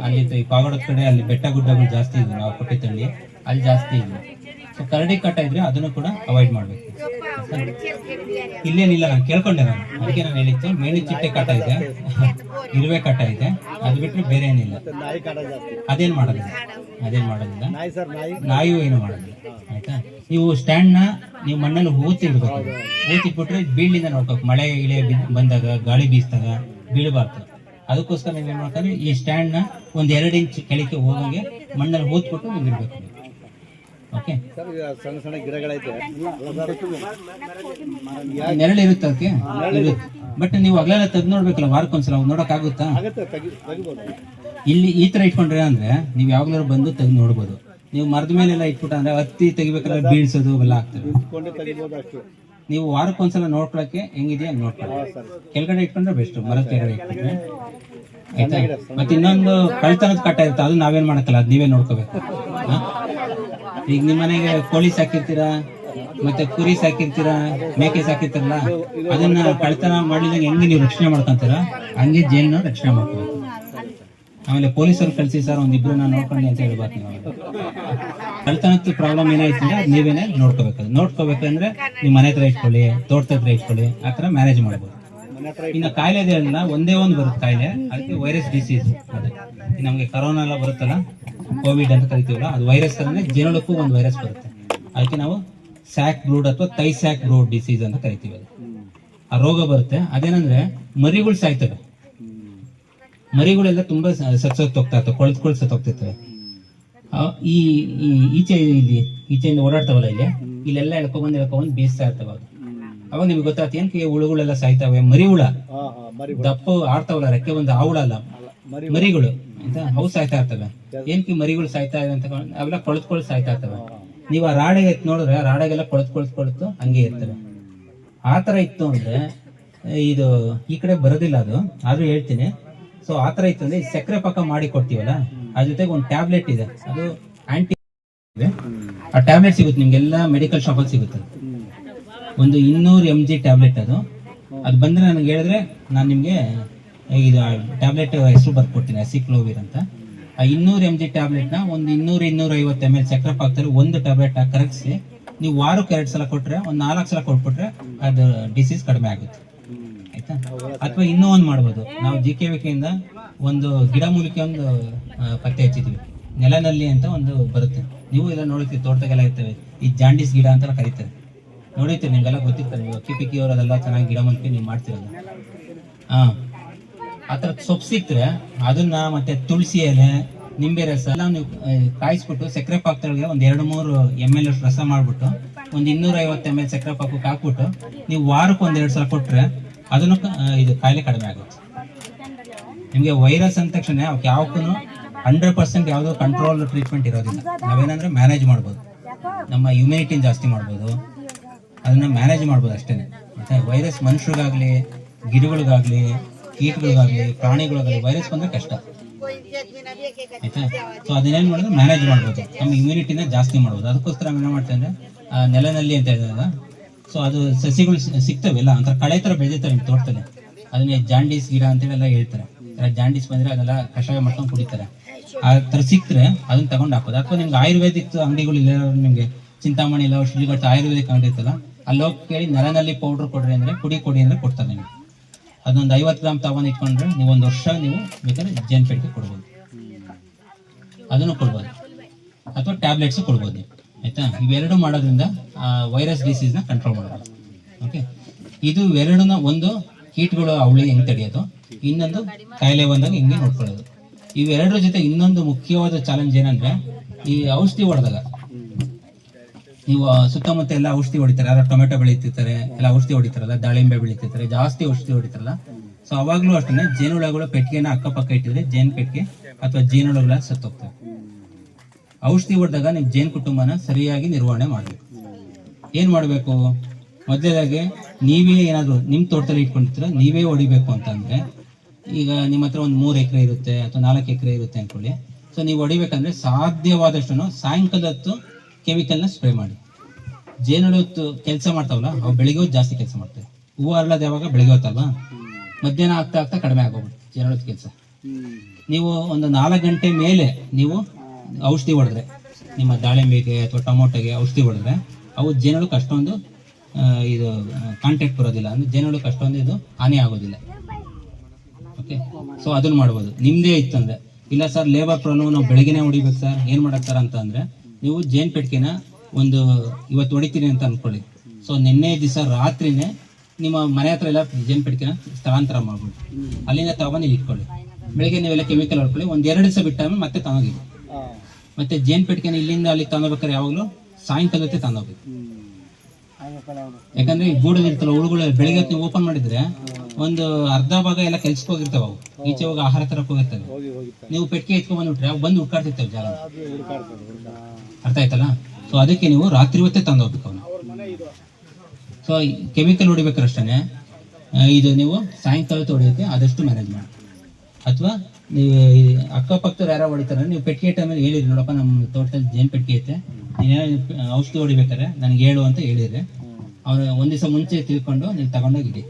ಅಲ್ಲಿ ಈ ಪಾವಗಡದ ಕಡೆ ಅಲ್ಲಿ ಬೆಟ್ಟ ಗುಡ್ಡಗಳು ಜಾಸ್ತಿ ಇದೆ, ನಾವು ಕೊಟ್ಟಿತ್ತಲ್ಲಿ ಅಲ್ಲಿ ಜಾಸ್ತಿ ಇದೆ. ಸೊ ಕರಡಿ ಕಾಟ ಇದ್ರೆ ಅದನ್ನು ಕೂಡ ಅವಾಯ್ಡ್ ಮಾಡ್ಬೇಕು. ಇಲ್ಲೇನಿಲ್ಲ, ನಾನು ಕೇಳ್ಕೊಂಡೆ, ಅದಕ್ಕೆ ನಾನು ಹೇಳಿತ್ತು ಮೇಣದ ಚಿಟ್ಟೆ ಕಾಟ ಇದೆ, ಇರುವೆ ಕಾಟ ಇದೆ, ಅದು ಬಿಟ್ಟರೆ ಬೇರೆ ಏನಿಲ್ಲ. ಅದೇನ್ ಮಾಡೋದಿಲ್ಲ, ನಾಯಿಯೂ ಏನು ಮಾಡೋದಿಲ್ಲ, ಆಯ್ತಾ. ನೀವು ಸ್ಟ್ಯಾಂಡ್ ನ ನೀವು ಮಣ್ಣಲ್ಲಿ ಊತಿಡ್ಬೇಕು. ಊತಿಟ್ಬಿಟ್ರೆ ಬೀಳಿಂದ ನೋಡ್ಬೇಕು, ಮಳೆ ಇಳೆ ಬಂದಾಗ ಗಾಳಿ ಬೀಸಿದಾಗ ಬೀಳಬಾರ್ದು. ಅದಕ್ಕೋಸ್ಕರ ನೀವೇನ್ ಮಾಡ್ತಾರೆ, ಈ ಸ್ಟ್ಯಾಂಡ್ ನ ಒಂದ್ 2 ಇಂಚ್ ಕೆಳಕ್ಕೆ ಹೋಗಂಗೆ ಮಣ್ಣಲ್ಲಿ ಊದ್ಬಿಟ್ಟು ನೀವು ಇರ್ಬೇಕು. ಓಕೆ, ಸಣ್ಣ ಸಣ್ಣ ಗಿಡಗಳೈತೆ, ನೆರಳು ಇರುತ್ತೆ ಅದಕ್ಕೆ ಇರುತ್ತೆ. ಬಟ್ ನೀವು ಅಗಲೆಲ್ಲ ತೆಗ್ದು ನೋಡ್ಬೇಕಲ್ಲ, ವಾರಕ್ಕೊಂದ್ಸಲ ನೋಡಕ್ ಆಗುತ್ತಾ? ಇಲ್ಲಿ ಈ ತರ ಇಟ್ಕೊಂಡ್ರೆ ಅಂದ್ರೆ ನೀವು ಯಾವಾಗ್ಲಾರು ಬಂದು ತೆಗ್ದು ನೋಡ್ಬೋದು. ನೀವು ಮರದ ಮೇಲೆಲ್ಲ ಇಟ್ಬಿಟ್ಟ ಅಂದ್ರೆ ಹತ್ತಿ ತೆಗಿಬೇಕಾದ್ರೆ ಬೀಳ್ಸೋದು ಅವೆಲ್ಲ ಆಗ್ತದೆ. ನೀವು ವಾರಕ್ಕೊಂದ್ಸಲ ನೋಡ್ಕೊಳಕ್ಕೆ ಹೆಂಗಿದೆಯಾ ನೋಡ್ಕೊಳ್ಳಿ. ಕೆಳಗಡೆ ಇಟ್ಕೊಂಡ್ರೆ ಬೆಸ್ಟ್, ಮರದ ಕೆಳಗಡೆ ಇಟ್ಕೊಂಡ್ರೆ, ಆಯ್ತಾ. ಮತ್ತೆ ಇನ್ನೊಂದು ಕಳ್ತನದ ಕಟ್ಟ ಇರುತ್ತೆ, ಅದು ನಾವೇನ್ ಮಾಡಕ್ಕಲ್ಲ, ಅದು ನೀವೇ ನೋಡ್ಕೋಬೇಕು. ಈಗ ನಿಮ್ಮ ಮನೆಗೆ ಕೋಳಿ ಸಾಕಿರ್ತೀರಾ, ಮತ್ತೆ ಕುರಿ ಸಾಕಿರ್ತೀರಾ, ಮೇಕೆ ಸಾಕಿರ್ತಾರಲ್ಲ, ಅದನ್ನ ಕಳ್ತನ ಮಾಡ್ಲಿಲ್ಲ ಹೆಂಗೆ ನೀವು ರಕ್ಷಣೆ ಮಾಡ್ಕೊಂತೀರಾ, ಹಂಗೆ ಜೇನು ರಕ್ಷಣೆ ಮಾಡ್ಕೋಬೇಕು. ಆಮೇಲೆ ಪೊಲೀಸರು ಕಳ್ಸಿ ಸರ್ ಒಂದಿಬ್ರು ನಾನು ನೋಡ್ಕೊಂಡು ಅಂತ ಹೇಳ್ಬಾರ್ದು. ನೀವು ಕಳ್ತನದ ಪ್ರಾಬ್ಲಮ್ ಏನಾಯ್ತು ಅಂದ್ರೆ ಅದು ನೀವೇನೆ ನೋಡ್ಕೋಬೇಕಂದ್ರೆ ನೀವು ಮನೆ ಹತ್ರ ಇಟ್ಕೊಳ್ಳಿ, ತೋಟದ ಹತ್ರ ಇಟ್ಕೊಳ್ಳಿ, ಆ ತರ ಮ್ಯಾನೇಜ್ ಮಾಡ್ಬೋದು. ಇನ್ನು ಕಾಯಿಲೆ ಇದೆಯಲ್ಲ, ಒಂದೇ ಒಂದು ಬರುತ್ತೆ ಕಾಯಿಲೆ, ಅದಕ್ಕೆ ವೈರಸ್ ಡಿಸೀಸ್. ಅದು ನಮ್ಗೆ ಕರೋನಾ ಎಲ್ಲ ಬರುತ್ತಲ್ಲ, ಕೋವಿಡ್ ಅಂತ ಕರಿತೀವಲ್ಲ, ಅದು ವೈರಸ್ ಅಂದ್ರೆ ಜೇನುಳಕ್ಕೂ ಒಂದು ವೈರಸ್ ಬರುತ್ತೆ. ಅದಕ್ಕೆ ನಾವು ಸ್ಯಾಕ್ ಬ್ರೂಡ್ ಅಥವಾ ತೈ ಸ್ಯಾಕ್ ಬ್ರೂಡ್ ಡಿಸೀಸ್ ಅಂತ ಕರಿತೀವಿ. ಅದು ಆ ರೋಗ ಬರುತ್ತೆ. ಅದೇನಂದ್ರೆ ಮರಿಗಳು ಸಾಯ್ತವೆ, ಮರಿಗಳೆಲ್ಲ ತುಂಬಾ ಸತ್ತೋಗ್ತಾ ಇರ್ತವೆ, ಕೊಳ್ತು ಸತ್ತೋಗ್ತಿರ್ತವೆ. ಈ ಈಚೆಯಿಂದ ಓಡಾಡ್ತಾವಲ್ಲ, ಇಲ್ಲೆಲ್ಲ ಎಳ್ಕೊಂಡ್ ಬೀಸ್ತಾ ಇರ್ತವೆ. ಅದು ಅವಾಗ ನಿಮ್ಗೆ ಗೊತ್ತಾಗ್ತದೆ ಏನಕ್ಕೆ ಹುಳುಗಳೆಲ್ಲ ಸಾಯ್ತವೆ. ಮರಿ ಹುಳ ದಪ್ಪ ಆಡ್ತಾವಲ್ಲ, ರೆಕ್ಕೆ ಬಂದು ಆ ಹುಳ ಅಲ್ಲ, ಮರಿಗಳು ಆಯ್ತಾ, ಅವು ಸಾಯ್ತಾ ಇರ್ತವೆ. ಏನಕ್ಕೆ ಮರಿಗಳು ಸಾಯ್ತಾ ಇವೆ ಅಂತ ಅವೆಲ್ಲ ಕೊಳ್ತು ಸಾಯ್ತಾ ಇರ್ತವೆ. ನೀವು ಆ ರಾಡೆಗೆ ನೋಡಿದ್ರೆ ಆ ರಾಡೆಗೆಲ್ಲ ಕೊಳ್ತು ಹಂಗೆ ಇರ್ತವೆ. ಆ ತರ ಇತ್ತು ಅಂದ್ರೆ ಇದು ಈ ಕಡೆ ಬರೋದಿಲ್ಲ ಅದು, ಆದ್ರೂ ಹೇಳ್ತೀನಿ. ಸೊ ಆ ತರ ಇತ್ತು ಅಂದ್ರೆ ಸಕ್ಕರೆ ಪಾಕ ಮಾಡಿ ಕೊಡ್ತೀವಲ್ಲ, ಅದ್ರ ಜೊತೆಗೆ ಒಂದು ಟ್ಯಾಬ್ಲೆಟ್ ಇದೆ, ಅದು ಆಂಟಿ. ಆ ಟ್ಯಾಬ್ಲೆಟ್ ಸಿಗುತ್ತೆ ನಿಮ್ಗೆಲ್ಲ ಮೆಡಿಕಲ್ ಶಾಪಲ್ಲಿ ಸಿಗುತ್ತೆ. ಒಂದು 200 mg ಟ್ಯಾಬ್ಲೆಟ್. ಅದು ಬಂದ್ರೆ ನನಗೆ ಹೇಳಿದ್ರೆ ನಾನು ನಿಮ್ಗೆ ಇದು ಟ್ಯಾಬ್ಲೆಟ್ ಹೆಸರು ಬರ್ಕೊಡ್ತೀನಿ, ಅಸಿಕ್ಲೋವಿರ್ ಅಂತ. ಆ 200 mg ಟ್ಯಾಬ್ಲೆಟ್ ನ ಒಂದು 200-250 ml ಸಕ್ಕರೆ ಪಾಕದಲ್ಲಿ ಒಂದು ಟ್ಯಾಬ್ಲೆಟ್ ಕರಗಿಸಿ ನೀವು ವಾರಕ್ಕೆ 2 ಸಲ ಕೊಟ್ರೆ, ಒಂದು 4 ಸಲ ಕೊಟ್ಬಿಟ್ರೆ ಅದು ಡಿಸೀಸ್ ಕಡಿಮೆ ಆಗುತ್ತೆ, ಆಯ್ತಾ. ಅಥವಾ ಇನ್ನೂ ಒಂದು ಮಾಡ್ಬೋದು, ನಾವು GKVK-ಯಿಂದ ಒಂದು ಗಿಡಮೂಲಿಕೆ ಒಂದು ಪತ್ತೆ ಹಚ್ಚಿದ್ವಿ, ನೆಲನಲ್ಲಿ ಅಂತ ಒಂದು ಬರುತ್ತೆ. ನೀವು ಎಲ್ಲ ನೋಡ್ತೀವಿ, ತೋಟದಾಗೆಲ್ಲ ಇರ್ತವೆ, ಈ ಜಾಂಡಿಸ್ ಗಿಡ ಅಂತ ಕರೀತಾರೆ, ನೋಡಿರ್ತೀವಿ, ನಿಮ್ಗೆಲ್ಲ ಗೊತ್ತಿರ್ತಾರೆ. ನೀವು ಅಕ್ಕಿ ಅವರೆಲ್ಲ ಚೆನ್ನಾಗಿ ಗಿಡ ಮೂಲಿಕೆ ನೀವು ಮಾಡ್ತಿರೋದು. ಆತರ ಸೊಪ್ಪು ಸಿಕ್ತರೆ ಅದನ್ನ ಮತ್ತೆ ತುಳಸಿ ಎಲೆ, ನಿಂಬೆ ರಸ ಎಲ್ಲ ನೀವು ಕಾಯಿಸ್ಬಿಟ್ಟು ಸಕ್ಕರೆ ಪಾಕದೊಳಗೆ ಒಂದು 2-3 ml ರಸ ಮಾಡ್ಬಿಟ್ಟು ಒಂದು 250 ml ಸಕ್ಕರೆ ಪಾಕಕ್ಕೆ ಹಾಕ್ಬಿಟ್ಟು ನೀವು ವಾರಕ್ಕೆ 1-2 ಸಲ ಕೊಟ್ರೆ ಅದನ್ನು ಇದು ಕಾಯಿಲೆ ಕಡಿಮೆ ಆಗುತ್ತೆ. ನಿಮ್ಗೆ ವೈರಸ್ ಅಂದ ತಕ್ಷಣ ಯಾವಕ್ಕೂ 100% ಯಾವುದೋ ಕಂಟ್ರೋಲ್ ಟ್ರೀಟ್ಮೆಂಟ್ ಇರೋದಿಲ್ಲ. ನಾವೇನಂದ್ರೆ ಮ್ಯಾನೇಜ್ ಮಾಡ್ಬೋದು, ನಮ್ಮ ಇಮ್ಯುನಿಟಿನ ಜಾಸ್ತಿ ಮಾಡ್ಬೋದು, ಅದನ್ನ ಮ್ಯಾನೇಜ್ ಮಾಡ್ಬೋದು ಅಷ್ಟೇನೆ. ಮತ್ತೆ ವೈರಸ್ ಮನುಷ್ಯರಿಗಾಗ್ಲಿ, ಗಿಡಗಳಿಗಾಗ್ಲಿ, ಕೀಟಗಳಿಗಾಗ್ಲಿ, ಪ್ರಾಣಿಗಳಿಗಾಗ್ಲಿ ವೈರಸ್ ಬಂದ್ರೆ ಕಷ್ಟ, ಆಯ್ತಾ. ಸೊ ಅದನ್ನೇನ್ ಮಾಡಿದ್ರೆ ಮ್ಯಾನೇಜ್ ಮಾಡ್ಬೋದು, ನಮ್ಮ ಇಮ್ಯುನಿಟಿನ ಜಾಸ್ತಿ ಮಾಡ್ಬೋದು. ಅದಕ್ಕೋಸ್ಕರ ಏನ್ ಮಾಡ್ತೇವೆ ಅಂದ್ರೆ ನೆಲನಲ್ಲಿ ಅಂತ ಹೇಳಿದಾಗ, ಸೊ ಅದು ಸಸಿಗಳು ಸಿಗ್ತವೆಲ್ಲ ಒಂಥರ ಕಳೆ ತರ ಬೆಳೆದಿರ್ತಾರೆ ನಿಮ್ ತೋಟದಲ್ಲಿ. ಅದನ್ನೇ ಜಾಂಡೀಸ್ ಗಿಡ ಅಂತೇಳಿ ಎಲ್ಲ ಹೇಳ್ತಾರೆ. ಜಾಂಡೀಸ್ ಬಂದ್ರೆ ಅದೆಲ್ಲ ಕಷಾಯ ಮಾಡ್ಕೊಂಡು ಕುಡಿತಾರೆ. ಆ ಥರ ಸಿಕ್ತರೆ ಅದನ್ನ ತಗೊಂಡು ಹಾಕೋದು. ಅಥವಾ ನಿಮ್ಗೆ ಆಯುರ್ವೇದಿಕ್ ಅಂಗಡಿಗಳು ಇಲ್ಲ, ನಿಮ್ಗೆ ಚಿಂತಾಮಣಿ ಇಲ್ಲ, ಶ್ರೀಘಟ್ಟ ಆಯುರ್ವೇದಿಕ್ ಅಂಗಡಿ ಇತ್ತಲ್ಲ, ಅಲ್ಲಿ ಹೋಗಿ ಕೇಳಿ ನರನಲ್ಲಿ ಪೌಡ್ರ್ ಕೊಡ್ರಿ ಅಂದ್ರೆ ಕೊಡಿ ಅಂದ್ರೆ ಕೊಡ್ತಾರೆ ನಿಮಗೆ. ಅದೊಂದು 50 ಗ್ರಾಮ್ ತಗೊಂಡು ಇಟ್ಕೊಂಡ್ರೆ ನೀವು 1 ವರ್ಷ ನೀವು ಬೇಕಾದ್ರೆ ಜೇನು ಪೆಟ್ಟಿಗೆ ಕೊಡ್ಬೋದು, ಅದನ್ನು ಕೊಡ್ಬೋದು, ಅಥವಾ ಟ್ಯಾಬ್ಲೆಟ್ಸ್ ಕೊಡ್ಬೋದು ನೀವು. ಆಯ್ತಾ, ಇವೆರಡು ಮಾಡೋದ್ರಿಂದ ವೈರಸ್ ಡಿಸೀಸ್ನ ಕಂಟ್ರೋಲ್ ಮಾಡ್ಬೋದು. ಓಕೆ, ಇದು ಎರಡನ್ನ, ಒಂದು ಕೀಟಗಳು ಅವಳಿ ಹೆಂಗೆ ತಡೆಯೋದು, ಇನ್ನೊಂದು ಕಾಯಿಲೆ ಬಂದಾಗ ಹಿಂಗೆ ನೋಡ್ಕೊಳ್ಳೋದು. ಇವೆರಡರ ಜೊತೆ ಇನ್ನೊಂದು ಮುಖ್ಯವಾದ ಚಾಲೆಂಜ್ ಏನಂದ್ರೆ, ಈ ಔಷಧಿ ಹೊಡೆದಾಗ ನೀವು ಸುತ್ತಮುತ್ತ ಎಲ್ಲ ಔಷಧಿ ಹೊಡಿತಾರೆ, ಯಾರು ಟೊಮೆಟೊ ಬೆಳೀತಿರ್ತಾರೆ, ಎಲ್ಲ ಔಷಧಿ ಹೊಡಿತಾರಲ್ಲ, ದಾಳಿಂಬೆ ಬೆಳೀತಿರ್ತಾರೆ, ಜಾಸ್ತಿ ಔಷಧಿ ಹೊಡಿತಾರಲ್ಲ. ಸೊ ಅವಾಗ್ಲೂ ಅಷ್ಟೇ ಜೇನುಹುಳಗಳು ಪೆಟ್ಟಿಗೆನ ಅಕ್ಕಪಕ್ಕ ಇಟ್ಟಿದ್ರೆ ಜೇನು ಪೆಟ್ಟಿಗೆ ಅಥವಾ ಜೇನುಹುಳಗಳ ಸತ್ತೋಗ್ತವೆ. ಔಷಧಿ ಹೊಡೆದಾಗ ನೀವು ಜೇನು ಕುಟುಂಬನ ಸರಿಯಾಗಿ ನಿರ್ವಹಣೆ ಮಾಡಬೇಕು. ಏನ್ ಮಾಡಬೇಕು, ಮೊದಲೇದಾಗಿ ನೀವೇ ಏನಾದ್ರು ನಿಮ್ಮ ತೋಟದಲ್ಲಿ ಇಟ್ಕೊಂಡಿರ್ತೀರ, ನೀವೇ ಹೊಡಿಬೇಕು ಅಂತಂದ್ರೆ, ಈಗ ನಿಮ್ಮ ಹತ್ರ ಒಂದು 3 ಎಕರೆ ಇರುತ್ತೆ ಅಥವಾ 4 ಎಕರೆ ಇರುತ್ತೆ ಅನ್ಕೊಳ್ಳಿ. ಸೊ ನೀವು ಹೊಡಿಬೇಕಂದ್ರೆ ಸಾಧ್ಯವಾದಷ್ಟು ಸಾಯಂಕಾಲ ಹೊತ್ತು ಕೆಮಿಕಲ್ನ ಸ್ಪ್ರೇ ಮಾಡಿ. ಜೇನುಹುಳು ಕೆಲಸ ಮಾಡ್ತಾವಲ್ಲ, ಅವು ಬೆಳಿಗ್ಗೆ ಹೊತ್ತು ಜಾಸ್ತಿ ಕೆಲಸ ಮಾಡ್ತವೆ. ಹೂವು ಅರಳೋದು ಯಾವಾಗ, ಬೆಳಿಗ್ಗೆ ಹೊತ್ತಲ್ವಾ, ಮಧ್ಯಾಹ್ನ ಆಗ್ತಾ ಆಗ್ತಾ ಕಡಿಮೆ ಆಗೋಗ್ಬಿಟ್ಟು ಜೇನುಹುಳದ ಕೆಲಸ. ನೀವು ಒಂದು 4 ಗಂಟೆ ಮೇಲೆ ನೀವು ಔಷಧಿ ಹೊಡೆದ್ರೆ, ನಿಮ್ಮ ದಾಳಿಂಬೆಗೆ ಅಥವಾ ಟೊಮೊಟೊಗೆ ಔಷಧಿ ಹೊಡೆದ್ರೆ, ಅವು ಜೇನುಹುಳಕ್ಕೆ ಅಷ್ಟೊಂದು ಇದು ಕಾಂಟ್ಯಾಕ್ಟ್ ಬರೋದಿಲ್ಲ, ಅಂದ್ರೆ ಜೇನುಹುಳಕ್ಕೆ ಅಷ್ಟೊಂದು ಇದು ಹಾನಿ ಆಗೋದಿಲ್ಲ. ಓಕೆ, ಸೊ ಅದನ್ನ ಮಾಡ್ಬೋದು. ನಿಮ್ದೇ ಇತ್ತಂದ್ರೆ, ಇಲ್ಲ ಸರ್ ಲೇಬರ್ ಪ್ರಾಬ್ಲಮ್, ನಾವು ಬೆಳಗ್ಗೆನೆ ಹೊಡಿಬೇಕು ಸರ್, ಏನ್ ಮಾಡಕ್ ಸರ್ ಅಂತ ಅಂದ್ರೆ, ನೀವು ಜೇನ್ ಪೆಟ್ಟಿಗೆನ ಒಂದು ಇವತ್ತು ಹೊಡಿತೀರಿ ಅಂತ ಅನ್ಕೊಳ್ಳಿ. ಸೊ ನಿನ್ನೆ ದಿವಸ ರಾತ್ರಿನೇ ನಿಮ್ಮ ಮನೆ ಹತ್ರ ಎಲ್ಲ ಜೇನ್ ಪೆಟ್ಟಿಗೆನ ಸ್ಥಳಾಂತರ ಮಾಡ್ಬೋದು, ಅಲ್ಲಿಂದ ತಗೊಂಡು ಇಲ್ಲಿ ಇಟ್ಕೊಳ್ಳಿ. ಬೆಳಿಗ್ಗೆ ನೀವೆಲ್ಲ ಕೆಮಿಕಲ್ ಹೊಡ್ಕೊಳ್ಳಿ, 1-2 ದಿವಸ ಬಿಟ್ಟ ಆಮೇಲೆ ಮತ್ತೆ ತಗೊಂಡೋಗಿ. ಮತ್ತೆ ಜೇನ್ ಪೆಟ್ಟಿಗೆನ ಇಲ್ಲಿಂದ ಅಲ್ಲಿ ತಗೊಂಡ್ಬೇಕಾದ್ರೆ ಯಾವಾಗಲೂ ಸಾಯಂಕಾಲಕ್ಕೆ ತಗೊಂಡೋಗ್ಬೇಕು. ಯಾಕಂದ್ರೆ ಈ ಗೂಡಲ್ಲಿ ಇರ್ತಲ್ಲ ಹುಳುಗಳು, ಬೆಳಿಗ್ಗೆ ನೀವು ಓಪನ್ ಮಾಡಿದ್ರೆ ಒಂದು ಅರ್ಧ ಭಾಗ ಎಲ್ಲ ಕೆಲ್ಸಕ್ಕೆ ಹೋಗಿರ್ತಾವ, ಅವು ಈಚೆ ಹೋಗಿ ಆಹಾರ ತರಕ್ ಹೋಗಿರ್ತವೆ. ನೀವು ಪೆಟ್ಟಿಗೆ ಎತ್ಕೊಂಡ್ ಬಂದ್ಬಿಟ್ರೆ ಅವು ಬಂದು ಹುಡ್ಕಾಡ್ತಿರ್ತವೆ ಜಾಗ, ಅರ್ಥ ಆಯ್ತಲ್ಲ. ಸೊ ಅದಕ್ಕೆ ನೀವು ರಾತ್ರಿ ಹೊತ್ತೇ ತಂದೋಗ್ಬೇಕು ಅವನು. ಸೊ ಕೆಮಿಕಲ್ ಹೊಡಿಬೇಕಾರಷ್ಟೇ ಇದು ನೀವು ಸಾಯಂಕಾಲ ಹೊಡಿಯೋಕ್ಕೆ ಆದಷ್ಟು ಮ್ಯಾನೇಜ್ ಮಾಡಿ. ಅಥವಾ ನೀವು ಅಕ್ಕಪಕ್ಕದವ್ರು ಯಾರೋ ಹೊಡಿತಾರೆ, ನೀವು ಪೆಟ್ಟಿಗೆ ಟೈಮಲ್ಲಿ ಹೇಳಿರಿ, ನೋಡಪ್ಪ ನಮ್ಮ ತೋಟದಲ್ಲಿ ಜೇನು ಪೆಟ್ಟಿಗೆ ಐತೆ, ನೀನೇನೋ ಔಷಧಿ ಹೊಡಿಬೇಕಾರೆ ನನಗೆ ಹೇಳು ಅಂತ ಹೇಳಿದ್ರೆ, ಅವ್ರು 1 ದಿವಸ ಮುಂಚೆ ತಿಳ್ಕೊಂಡು ನೀವು ತಗೊಂಡೋಗಿಡಿ.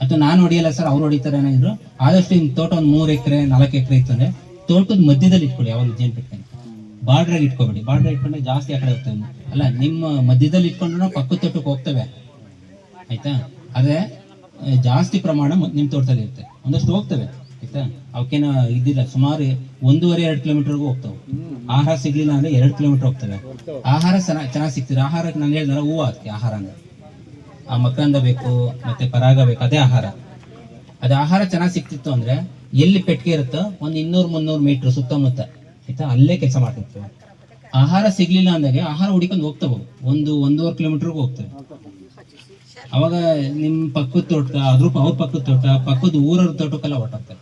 ಅಥವಾ ನಾನು ಹೊಡಿಯಲ್ಲ ಸರ್ ಅವ್ರು ಹೊಡಿತಾರೆ ಏನಾದ್ರು, ಆದಷ್ಟು ನಿಮ್ಮ ತೋಟ ಒಂದು 3 ಎಕರೆ 4 ಎಕರೆ ಇತ್ತು ಅಂದ್ರೆ ತೋಟದ ಮಧ್ಯದಲ್ಲಿ ಇಟ್ಕೊಳ್ಳಿ. ಯಾವಾಗ ಜೇನು ಪೆಟ್ಟಿಗೆ ಬಾರ್ಡ್ರಾಗಿ ಇಟ್ಕೊಬೇಡಿ, ಬಾರ್ಡ್ರಾಗಿ ಇಟ್ಕೊಂಡ್ರೆ ಜಾಸ್ತಿ ಆ ಕಡೆ ಹೋಗ್ತವೆ. ಅಲ್ಲ, ನಿಮ್ಮ ಮಧ್ಯದಲ್ಲಿ ಇಟ್ಕೊಂಡ್ರು ಪಕ್ಕದ ತೋಟಕ್ಕೆ ಹೋಗ್ತವೆ, ಆಯ್ತಾ. ಆದ್ರೆ ಜಾಸ್ತಿ ಪ್ರಮಾಣ ನಿಮ್ಮ ತೋಟದಲ್ಲಿ ಇರುತ್ತೆ, ಒಂದಷ್ಟು ಹೋಗ್ತವೆ, ಆಯ್ತಾ. ಅವಕ್ಕೇನ ಇದ್ದಿಲ್ಲ, ಸುಮಾರು 1.5-2 ಕಿಲೋಮೀಟರ್ಗೂ ಹೋಗ್ತವೆ. ಆಹಾರ ಸಿಗ್ಲಿಲ್ಲ ಅಂದ್ರೆ 2 ಕಿಲೋಮೀಟರ್ ಹೋಗ್ತವೆ. ಆಹಾರ ಚೆನ್ನಾಗಿ ಸಿಗ್ತಿದೆ. ಆಹಾರಕ್ಕೆ ನಾನು ಹೇಳಿದ್ರೆ ಹೂವು, ಅದಕ್ಕೆ ಆಹಾರ ಅಂದ್ರೆ ಆ ಮಕರಂದ ಬೇಕು, ಮತ್ತೆ ಪರಾಗ ಬೇಕು, ಅದೇ ಆಹಾರ. ಅದೇ ಆಹಾರ ಚೆನ್ನಾಗಿ ಸಿಕ್ತಿತ್ತು ಅಂದ್ರೆ ಎಲ್ಲಿ ಪೆಟ್ಟಿಗೆ ಇರುತ್ತೋ ಒಂದು 200-300 ಮೀಟರ್ ಸುತ್ತಮುತ್ತ, ಆಯ್ತಾ, ಅಲ್ಲೇ ಕೆಲಸ ಮಾಡ್ತಿರ್ತವೆ. ಆಹಾರ ಸಿಗ್ಲಿಲ್ಲ ಅಂದಾಗೆ ಆಹಾರ ಹುಡಿಕೊಂಡು ಹೋಗ್ತವೆ, 1-1.5 ಕಿಲೋಮೀಟರ್ಗೂ ಹೋಗ್ತವೆ. ಅವಾಗ ನಿಮ್ ಪಕ್ಕದ ತೋಟ, ಅವ್ರ ಪಕ್ಕದ ತೋಟ, ಪಕ್ಕದ ಊರವ್ರ ತೋಟಕ್ಕೆಲ್ಲ ಹೊರಟೋಗ್ತಾರೆ,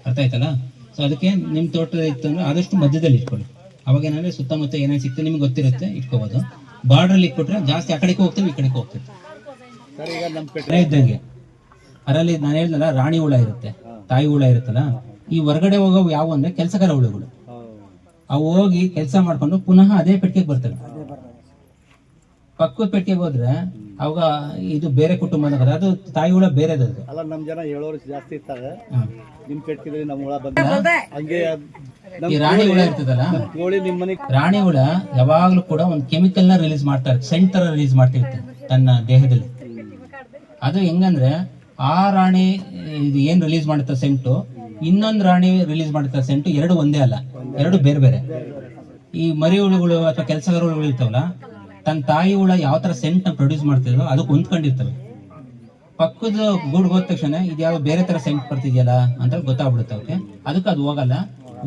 ಅರ್ಥ ಆಯ್ತಲ್ಲ. ಸೊ ಅದಕ್ಕೆ ನಿಮ್ ತೋಟ ಇತ್ತು ಅಂದ್ರೆ ಆದಷ್ಟು ಮಧ್ಯದಲ್ಲಿ ಇಟ್ಕೊಳ್ಳಿ. ಅವಾಗ ಏನಂದ್ರೆ ಸುತ್ತಮುತ್ತ ಏನೇನು ಸಿಗ್ತದೆ ನಿಮ್ಗೆ ಗೊತ್ತಿರುತ್ತೆ, ಇಟ್ಕೋಬಹುದು. ಬಾರ್ಡ್ರಲ್ಲಿ ಇಟ್ಬಿಟ್ರೆ ಜಾಸ್ತಿ ಆ ಕಡೆಗೆ ಹೋಗ್ತೇವೆ, ಈ ಕಡೆಗೆ ಹೋಗ್ತೇವೆ. ಇದ್ದಂಗೆ ಅದರಲ್ಲಿ ನಾನು ಹೇಳಿದ್ನಲ್ಲ, ರಾಣಿ ಹುಳ ಇರುತ್ತೆ, ತಾಯಿ ಹುಳ ಇರುತ್ತಲ್ಲ, ಈ ಹೊರಗಡೆ ಹೋಗೋವು ಯಾವ ಅಂದ್ರೆ ಕೆಲಸಗಾರ ಹುಳುಗಳು. ಅವು ಹೋಗಿ ಕೆಲಸ ಮಾಡ್ಕೊಂಡು ಪುನಃ ಅದೇ ಪೆಟ್ಟಿಗೆಗೆ ಬರ್ತವೆ. ಪಕ್ಕದ ಪೆಟ್ಟಿಗೆಗೆ ಹೋದ್ರೆ ಅವಾಗ ಇದು ಬೇರೆ ಕುಟುಂಬ, ಅದು ತಾಯಿ ಹುಳ ಬೇರೆದು. ಅಲ್ಲ, ನಮ್ ಜನ ಹೇಳೋರು ಜಾಸ್ತಿ ಇರ್ತಾರೆ, ನಿಮ್ ಪೆಟ್ಟಿಗೆ ನಮ್ ಹುಳ ಬಂದ ಹಂಗೆ. ಈ ರಾಣಿ ಹುಳ ಇರ್ತದಲ್ಲ, ರಾಣಿ ಹುಳ ಯಾವಾಗ್ಲೂ ಕೂಡ ಒಂದು ಕೆಮಿಕಲ್ ನ ರಿಲೀಸ್ ಮಾಡ್ತಾರೆ, ಸೆಂಟ್ ತರ ರಿಲೀಸ್ ಮಾಡ್ತಿರುತ್ತೆ ತನ್ನ ದೇಹದಲ್ಲಿ. ಅದು ಹೆಂಗಂದ್ರೆ ಆ ರಾಣಿ ಇದು ಏನ್ ರಿಲೀಸ್ ಮಾಡುತ್ತೆ ಸೆಂಟು, ಇನ್ನೊಂದು ರಾಣಿ ರಿಲೀಸ್ ಮಾಡುತ್ತೆ ಸೆಂಟು, 2 ಒಂದೇ ಅಲ್ಲ, 2 ಬೇರೆ ಬೇರೆ. ಈ ಮರಿ ಹುಳುಗಳು ಅಥವಾ ಕೆಲಸಗಾರ ಹುಳುಗಳು ಇರ್ತಾವಲ್ಲ, ತನ್ನ ತಾಯಿ ಹುಳ ಯಾವ ತರ ಸೆಂಟ್ ನ ಪ್ರೊಡ್ಯೂಸ್ ಮಾಡ್ತಿದ್ರೋ ಅದಕ್ಕೆ ಹೊಂದ್ಕೊಂಡಿರ್ತವೆ. ಪಕ್ಕದ ಗೂಡ್ ಹೋದ ತಕ್ಷಣ ಇದು ಯಾವ ಬೇರೆ ತರ ಸೆಂಟ್ ಬರ್ತಿದ್ಯಲ್ಲ ಅಂತ ಗೊತ್ತಾಗ್ಬಿಡುತ್ತೆ ಅವಕ್ಕೆ. ಅದಕ್ಕೆ ಅದು ಹೋಗಲ್ಲ,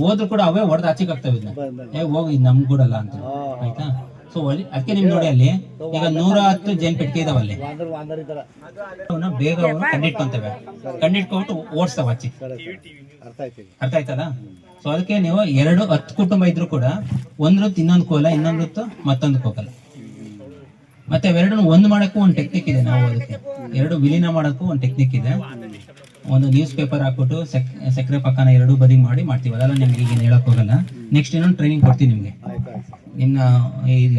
ಹೋದ್ರು ಕೂಡ ಅವೇ ಹೊಡೆದು ಆಚೆಗೆ ಆಗ್ತವೆ, ಇದನ್ನ ಹೋಗಿ ನಮ್ ಗೂಡಲ್ಲ ಅಂತ, ಆಯ್ತಾ. ಸೊ ಅದಕ್ಕೆ ನಿಮ್ ನೋಡಿ ಅಲ್ಲಿ ಈಗ 110 ಜೇನ್ ಪೆಟ್ಟಿಗೆ ಇದಾವ, ಅಲ್ಲಿ ಬೇಗ ಕಂಡಿಟ್ಕೊಂತವೆ, ಕಂಡಿಟ್ಕೊಂಡ್ಬಿಟ್ಟು ಓಡಿಸ್ತಾವ ಆಚೆ, ಅರ್ಥ ಆಯ್ತಲ್ಲ. ಸೊ ಅದಕ್ಕೆ ನೀವು 10 ಕುಟುಂಬ ಇದ್ರು ಕೂಡ ಒಂದ್ರತ್ತು ಇನ್ನೊಂದಕ್ಕೂ ಹೋಗಲ್ಲ, ಇನ್ನೊಂದತ್ತು ಮತ್ತೊಂದಕ್ಕೆ ಹೋಗಲ್ಲ. ಮತ್ತೆ ಅವೆರಡನ್ನು ಒಂದು ಮಾಡಕ್ಕೂ ಒಂದು ಟೆಕ್ನಿಕ್ ಇದೆ. ನಾವು ಅದಕ್ಕೆ 2 ವಿಲೀನ ಮಾಡಕ್ಕೂ ಒಂದು ಟೆಕ್ನಿಕ್ ಇದೆ. ಒಂದು ನ್ಯೂಸ್ ಪೇಪರ್ ಹಾಕ್ಬಿಟ್ಟು ಸಕ್ಕರೆ ಪಕ್ಕನ 2 ಬದಿ ಮಾಡ್ತೀವಿ. ಅದೆಲ್ಲ ನಿಮ್ಗೆ ಈಗ ಹೇಳಕ್ ಹೋಗಲ್ಲ. ನೆಕ್ಸ್ಟ್ ಇನ್ನೊಂದು ಟ್ರೈನಿಂಗ್ ಕೊಡ್ತೀವಿ ನಿಮ್ಗೆ. ನಿಮ್ನ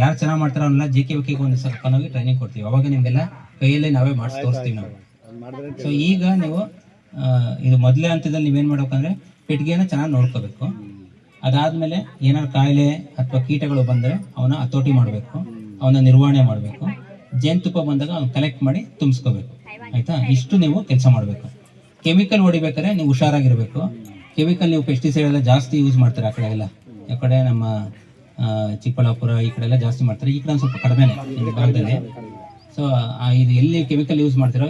ಯಾರು ಚೆನ್ನಾಗಿ ಮಾಡ್ತಾರೋ ಅವನ್ನೆಲ್ಲ JKVK ಒಂದು ಕರ್ಕೊಂಡೋಗಿ ಟ್ರೈನಿಂಗ್ ಕೊಡ್ತೀವಿ. ಅವಾಗ ನಿಮ್ಗೆಲ್ಲ ಕೈಯಲ್ಲೇ ನಾವೇ ಮಾಡಿಸಿ ತೋರಿಸ್ತೀವಿ ನಾವು. ಸೊ ಈಗ ನೀವು ಇದು ಮೊದಲೇ ಹಂತದಲ್ಲಿ ನೀವೇನ್ ಮಾಡ್ಬೇಕಂದ್ರೆ ಪೆಟ್ಟಿಗೆನ ಚೆನ್ನಾಗಿ ನೋಡ್ಕೋಬೇಕು. ಅದಾದ್ಮೇಲೆ ಏನಾದ್ರು ಕಾಯಿಲೆ ಅಥವಾ ಕೀಟಗಳು ಬಂದ್ರೆ ಅವನ ಹತೋಟಿ ಮಾಡಬೇಕು, ಅವನ ನಿರ್ವಹಣೆ ಮಾಡಬೇಕು. ಜೇನುತುಪ್ಪ ಬಂದಾಗ ಅವ್ನ ಕಲೆಕ್ಟ್ ಮಾಡಿ ತುಂಬಿಸ್ಕೋಬೇಕು. ಆಯ್ತಾ? ಇಷ್ಟು ನೀವು ಕೆಲಸ ಮಾಡಬೇಕು. ಕೆಮಿಕಲ್ ಹೊಡಿಬೇಕಾದ್ರೆ ನೀವು ಹುಷಾರಾಗಿರ್ಬೇಕು. ಕೆಮಿಕಲ್ ನೀವು ಪೆಸ್ಟಿಸೈಡ್ ಎಲ್ಲ ಜಾಸ್ತಿ ಯೂಸ್ ಮಾಡ್ತಾರೆ ಆ ಕಡೆ ಎಲ್ಲ. ಆ ಕಡೆ ನಮ್ಮ ಚಿಕ್ಕಬಳ್ಳಾಪುರ ಈ ಕಡೆ ಎಲ್ಲ ಜಾಸ್ತಿ ಮಾಡ್ತಾರೆ. ಈ ಕಡೆ ಒಂದು ಸ್ವಲ್ಪ ಕಡಿಮೆನೆ ಈ ಭಾಗದಲ್ಲಿ. ಸೊ ಇದು ಎಲ್ಲಿ ಕೆಮಿಕಲ್ ಯೂಸ್ ಮಾಡ್ತೀರೋ,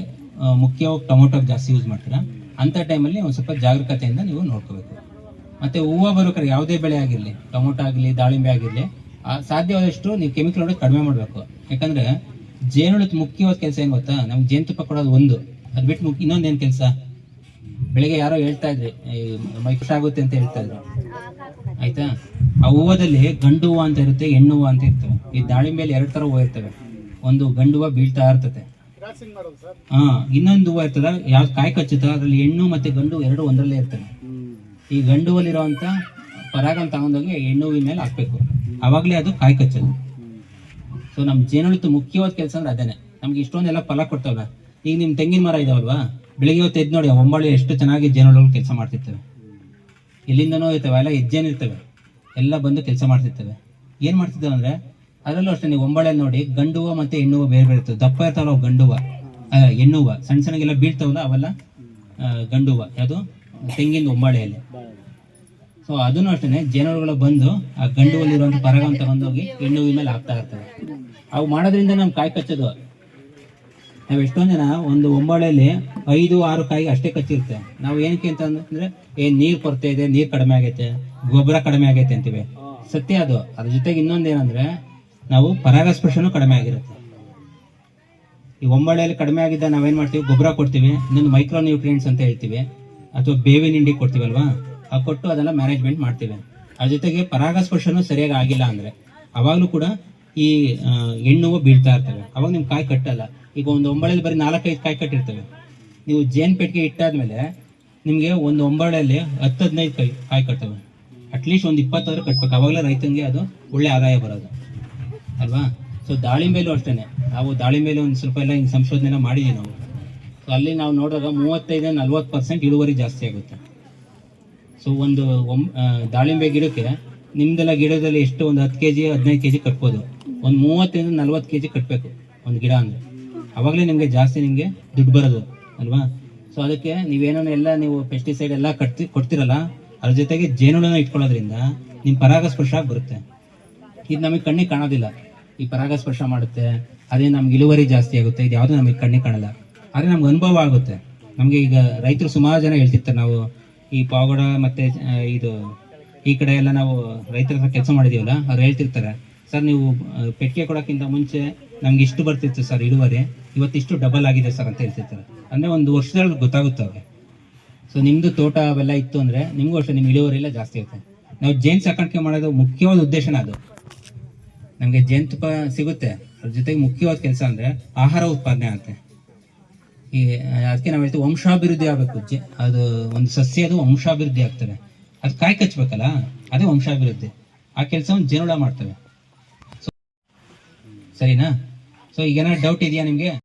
ಮುಖ್ಯವಾಗಿ ಟೊಮೊಟೊಗೆ ಜಾಸ್ತಿ ಯೂಸ್ ಮಾಡ್ತೀರಾ, ಅಂಥ ಟೈಮಲ್ಲಿ ಒಂದು ಸ್ವಲ್ಪ ಜಾಗರೂಕತೆಯಿಂದ ನೀವು ನೋಡ್ಕೋಬೇಕು. ಮತ್ತೆ ಹೂವು ಬರೋಕ್ರೆ ಯಾವುದೇ ಬೆಳೆ ಆಗಿರಲಿ, ಟೊಮೊಟೊ ಆಗಲಿ, ದಾಳಿಂಬೆ ಆಗಿರಲಿ, ಸಾಧ್ಯವಾದಷ್ಟು ನೀವು ಕೆಮಿಕಲ್ ಹೊಡೆದು ಕಡಿಮೆ ಮಾಡಬೇಕು. ಯಾಕಂದ್ರೆ ಜೇನುಳದ ಮುಖ್ಯವಾದ ಕೆಲಸ ಏನು ಗೊತ್ತಾ? ನಮ್ಗೆ ಜೇನುತುಪ್ಪ ಕೊಡೋದು ಒಂದು, ಅದು ಬಿಟ್ಟು ಇನ್ನೊಂದೇನು ಕೆಲಸ? ಬೆಳಿಗ್ಗೆ ಯಾರೋ ಹೇಳ್ತಾ ಇದ್ರಿ ಮೈಕುಷ ಆಗುತ್ತೆ ಅಂತ ಹೇಳ್ತಾ ಇದ್ರು. ಆಯ್ತಾ? ಆ ಹೂವದಲ್ಲಿ ಗಂಡು ಹೂವು ಅಂತ ಇರುತ್ತೆ, ಹೆಣ್ಣು ಹೂವು ಅಂತ ಇರ್ತವೆ. ಈ ದಾಳಿಂಬೆಯಲ್ಲಿ 2 ತರ ಹೂವು ಇರ್ತವೆ. ಒಂದು ಗಂಡು ಹೂವು ಬೀಳ್ತಾ ಇರ್ತದೆ, ಇನ್ನೊಂದು ಹೂವು ಇರ್ತದ ಯಾವ್ದು ಕಾಯಿ ಕಚ್ಚುತ್ತೋ ಅದ್ರಲ್ಲಿ ಹೆಣ್ಣು ಮತ್ತೆ ಗಂಡು 2 ಒಂದರಲ್ಲೇ ಇರ್ತವೆ. ಈ ಗಂಡು ಹೂವಲ್ಲಿರುವಂತ ಪರಾಗನ ತಗೊಂಡೋಗಿ ಹೆಣ್ಣು ಹೂವಿನ ಮೇಲೆ ಹಾಕ್ಬೇಕು, ಅವಾಗ್ಲೇ ಅದು ಕಾಯಿ ಕಚ್ಚೋದು. ಸೊ ನಮ್ ಜೇನುಳದ ಮುಖ್ಯವಾದ ಕೆಲಸ ಅಂದ್ರೆ ಅದೇನೆ. ನಮ್ಗೆ ಇಷ್ಟೊಂದೆಲ್ಲ ಫಲ ಕೊಡ್ತಾವಲ್ಲ. ಈಗ ನಿಮ್ ತೆಂಗಿನ ಮರ ಇದಾವಲ್ವಾ, ಬೆಳಿಗ್ಗೆ ಹೊತ್ತು ಎದ್ದು ನೋಡಿ, ಒಂಬಾಳೆ ಎಷ್ಟು ಚೆನ್ನಾಗಿ ಜೇನುಳಗಳು ಕೆಲಸ ಮಾಡ್ತಿರ್ತವೆ. ಎಲ್ಲಿಂದನೋ ಇರ್ತವೆ, ಎಲ್ಲ ಹೆಜ್ಜೆನಿರ್ತವೆ, ಎಲ್ಲ ಬಂದು ಕೆಲಸ ಮಾಡ್ತಿರ್ತವೆ. ಏನ್ ಮಾಡ್ತಿದ್ದೇವೆ ಅಂದ್ರೆ, ಅದರಲ್ಲೂ ಅಷ್ಟೇ ನೀವು ಒಂಬಾಳೆ ನೋಡಿ, ಗಂಡು ಹೂವು ಮತ್ತೆ ಹೆಣ್ಣು ಹೂವು ಬೇರೆ ಬೇರೆ ಇರ್ತವೆ. ದಪ್ಪ ಇರ್ತಾವಲ್ಲ ಅವು ಗಂಡು ಹೂವು, ಹೆಣ್ಣು ಹೂವು ಸಣ್ಣ ಸಣ್ಣಗೆಲ್ಲ ಬೀಳ್ತಾವಲ್ಲ ಅವೆಲ್ಲ ಗಂಡು ಹೂವು, ಯಾವುದು ತೆಂಗಿನ ಒಂಬಾಳೆಯಲ್ಲಿ. ಸೊ ಅದನ್ನು ಅಷ್ಟೇ ಜೇನುಗಳು ಬಂದು ಆ ಗಂಡು ಹೂವಲ್ಲಿರುವಂತ ಪರಾಗವನ್ನು ತಗೊಂಡೋಗಿ ಹೆಣ್ಣು ಹೂವಿನ ಮೇಲೆ ಹಾಕ್ತಾ ಇರ್ತವೆ. ಅವು ಮಾಡೋದ್ರಿಂದ ನಮ್ ಕಾಯಿ ಕಚ್ಚೋದು. ನಾವ್ ಎಷ್ಟೊಂದ್ ಜನ ಒಂದು ಒಂಬಾಳೆಯಲ್ಲಿ 5-6 ಕಾಯಿಗೆ ಅಷ್ಟೇ ಕಚ್ಚಿರುತ್ತೆ. ನಾವು ಏನಕ್ಕೆ ಅಂತ ಅಂದ್ರೆ, ನೀರ್ ಕೊರತೆ ಇದೆ, ನೀರ್ ಕಡಿಮೆ ಆಗೈತೆ, ಗೊಬ್ಬರ ಕಡಿಮೆ ಆಗೈತೆ ಅಂತೀವಿ. ಸತ್ಯ ಅದು. ಅದ್ರ ಜೊತೆಗೆ ಇನ್ನೊಂದೇನಂದ್ರೆ, ನಾವು ಪರಾಗಸ್ಪರ್ಶನೂ ಕಡಿಮೆ ಆಗಿರುತ್ತೆ. ಈ ಒಂಬಾಳೆಯಲ್ಲಿ ಕಡಿಮೆ ಆಗಿದ್ದ ನಾವೇನ್ ಮಾಡ್ತೀವಿ, ಗೊಬ್ಬರ ಕೊಡ್ತೀವಿ, ಇನ್ನೊಂದು ಮೈಕ್ರೋ ನ್ಯೂಟ್ರಿಯೆಂಟ್ಸ್ ಅಂತ ಹೇಳ್ತೀವಿ, ಅಥವಾ ಬೇವಿನ ಹಿಂಡಿ ಕೊಡ್ತೀವಲ್ವಾ, ಆ ಕೊಟ್ಟು ಅದೆಲ್ಲ ಮ್ಯಾನೇಜ್ಮೆಂಟ್ ಮಾಡ್ತೀವಿ. ಅದ್ರ ಜೊತೆಗೆ ಪರಾಗಸ್ಪರ್ಶನೂ ಸರಿಯಾಗಿ ಆಗಿಲ್ಲ ಅಂದ್ರೆ ಅವಾಗ್ಲೂ ಕೂಡ ಈ ಹೆಣ್ಣು ಬೀಳ್ತಾ ಇರ್ತವೆ. ಅವಾಗ ನಿಮ್ ಕಾಯಿ ಕಟ್ಟಲ್ಲ. ಈಗ ಒಂದು ಒಂಬಾಳೆಯಲ್ಲಿ ಬರೀ 4-5 ಕಾಯಿ ಕಟ್ಟಿರ್ತವೆ. ನೀವು ಜೇನ್ ಪೆಟ್ಟಿಗೆ ಇಟ್ಟಾದ್ಮೇಲೆ ನಿಮ್ಗೆ ಒಂದು ಒಂಬಾಳೆಯಲ್ಲಿ 10-15 ಕಾಯಿ ಕಟ್ಟವೆ. ಅಟ್ಲೀಸ್ಟ್ ಒಂದು 20 ಆದ್ರೂ ಕಟ್ಬೇಕು. ಅವಾಗಲೇ ರೈತನಿಗೆ ಅದು ಒಳ್ಳೆ ಆದಾಯ ಬರೋದು ಅಲ್ವಾ? ಸೊ ದಾಳಿಂಬೆಲೂ ಅಷ್ಟೇನೆ. ನಾವು ದಾಳಿಂಬೆಲಿ ಒಂದು ಸ್ವಲ್ಪ ಎಲ್ಲ ಹಿಂಗೆ ಸಂಶೋಧನೆ ಮಾಡಿದೀವಿ ನಾವು. ಸೊ ಅಲ್ಲಿ ನಾವು ನೋಡಿದಾಗ 35-40% ಇಳುವರಿ ಜಾಸ್ತಿ ಆಗುತ್ತೆ. ಸೊ ಒಂದು ದಾಳಿಂಬೆ ಗಿಡಕ್ಕೆ ನಿಮ್ದೆಲ್ಲ ಗಿಡದಲ್ಲಿ ಎಷ್ಟು ಒಂದು 10 kg 15 kg ಕಟ್ಬೋದು. ಒಂದು 30-40 kg ಕಟ್ಟಬೇಕು ಒಂದು ಗಿಡ ಅಂದ್ರೆ. ಅವಾಗಲೇ ನಿಮಗೆ ಜಾಸ್ತಿ ನಿಮಗೆ ದುಡ್ಡು ಬರೋದು ಅಲ್ವಾ? ಸೊ ಅದಕ್ಕೆ ನೀವೇನೋ ಎಲ್ಲ ನೀವು ಪೆಸ್ಟಿಸೈಡ್ ಎಲ್ಲ ಕೊಡ್ತಿರಲ್ಲ, ಅದ್ರ ಜೊತೆಗೆ ಜೇನುಳನ್ನ ಇಟ್ಕೊಳ್ಳೋದ್ರಿಂದ ನಿಮ್ಮ ಪರಾಗಸ್ಪರ್ಶ ಬರುತ್ತೆ. ಇದು ನಮಗೆ ಕಣ್ಣಿಗೆ ಕಾಣೋದಿಲ್ಲ. ಈ ಪರಾಗಸ್ಪರ್ಶ ಮಾಡುತ್ತೆ, ಅದೇ ನಮ್ಗೆ ಇಳುವರಿ ಜಾಸ್ತಿ ಆಗುತ್ತೆ. ಇದು ಯಾವುದು ನಮಗೆ ಕಣ್ಣಿಗೆ ಕಾಣಲ್ಲ, ಆದರೆ ನಮ್ಗೆ ಅನುಭವ ಆಗುತ್ತೆ. ನಮಗೆ ಈಗ ರೈತರು ಸುಮಾರು ಜನ ಹೇಳ್ತಿರ್ತಾರೆ, ನಾವು ಈ ಪಾವಗಡ ಮತ್ತೆ ಇದು ಈ ಕಡೆ ಎಲ್ಲ ನಾವು ರೈತರ ಹತ್ರ ಕೆಲಸ ಮಾಡಿದೀವಲ್ಲ, ಅವ್ರು ಹೇಳ್ತಿರ್ತಾರೆ, ಸರ್ ನೀವು ಪೆಟ್ಟಿಗೆ ಕೊಡೋಕ್ಕಿಂತ ಮುಂಚೆ ನಮ್ಗೆ ಇಷ್ಟು ಬರ್ತಿತ್ತು ಸರ್ ಇಳುವರಿ, ಇವತ್ತಿಷ್ಟು ಡಬಲ್ ಆಗಿದೆ ಸರ್ ಅಂತ ಹೇಳ್ತಿರ್ತಾರೆ. ಅಂದರೆ ಒಂದು ವರ್ಷದಲ್ಲಿ ಗೊತ್ತಾಗುತ್ತೆ ಅವ್ರಿಗೆ. ಸೊ ನಿಮ್ಮದು ತೋಟ ಅವೆಲ್ಲ ಇತ್ತು ಅಂದರೆ ನಿಮಗೂ ಅಷ್ಟೇ ನಿಮ್ಮ ಇಳುವರಿ ಎಲ್ಲ ಜಾಸ್ತಿ ಇರುತ್ತೆ. ನಾವು ಜೇನು ಸಾಕಾಣಿಕೆ ಮಾಡೋದು ಮುಖ್ಯವಾದ ಉದ್ದೇಶನ ಅದು. ನಮಗೆ ಜೇನುತುಪ್ಪ ಸಿಗುತ್ತೆ, ಅದ್ರ ಜೊತೆಗೆ ಮುಖ್ಯವಾದ ಕೆಲಸ ಅಂದರೆ ಆಹಾರ ಉತ್ಪಾದನೆ ಆಗುತ್ತೆ. ಈ ಅದಕ್ಕೆ ನಾವು ಹೇಳ್ತೀವಿ ವಂಶಾಭಿವೃದ್ಧಿ ಆಗಬೇಕು. ಅದು ಒಂದು ಸಸ್ಯ, ಅದು ವಂಶಾಭಿವೃದ್ಧಿ ಆಗ್ತವೆ. ಅದು ಕಾಯಿ ಕಚ್ಚಬೇಕಲ್ಲ, ಅದೇ ವಂಶಾಭಿವೃದ್ಧಿ. ಆ ಕೆಲಸವನ್ನು ಜೇನುಳ ಮಾಡ್ತವೆ. ಸರಿನಾ? ಸೊ ಈಗ ಏನಾದ್ರು ಡೌಟ್ ಇದೆಯಾ ನಿಮಗೆ?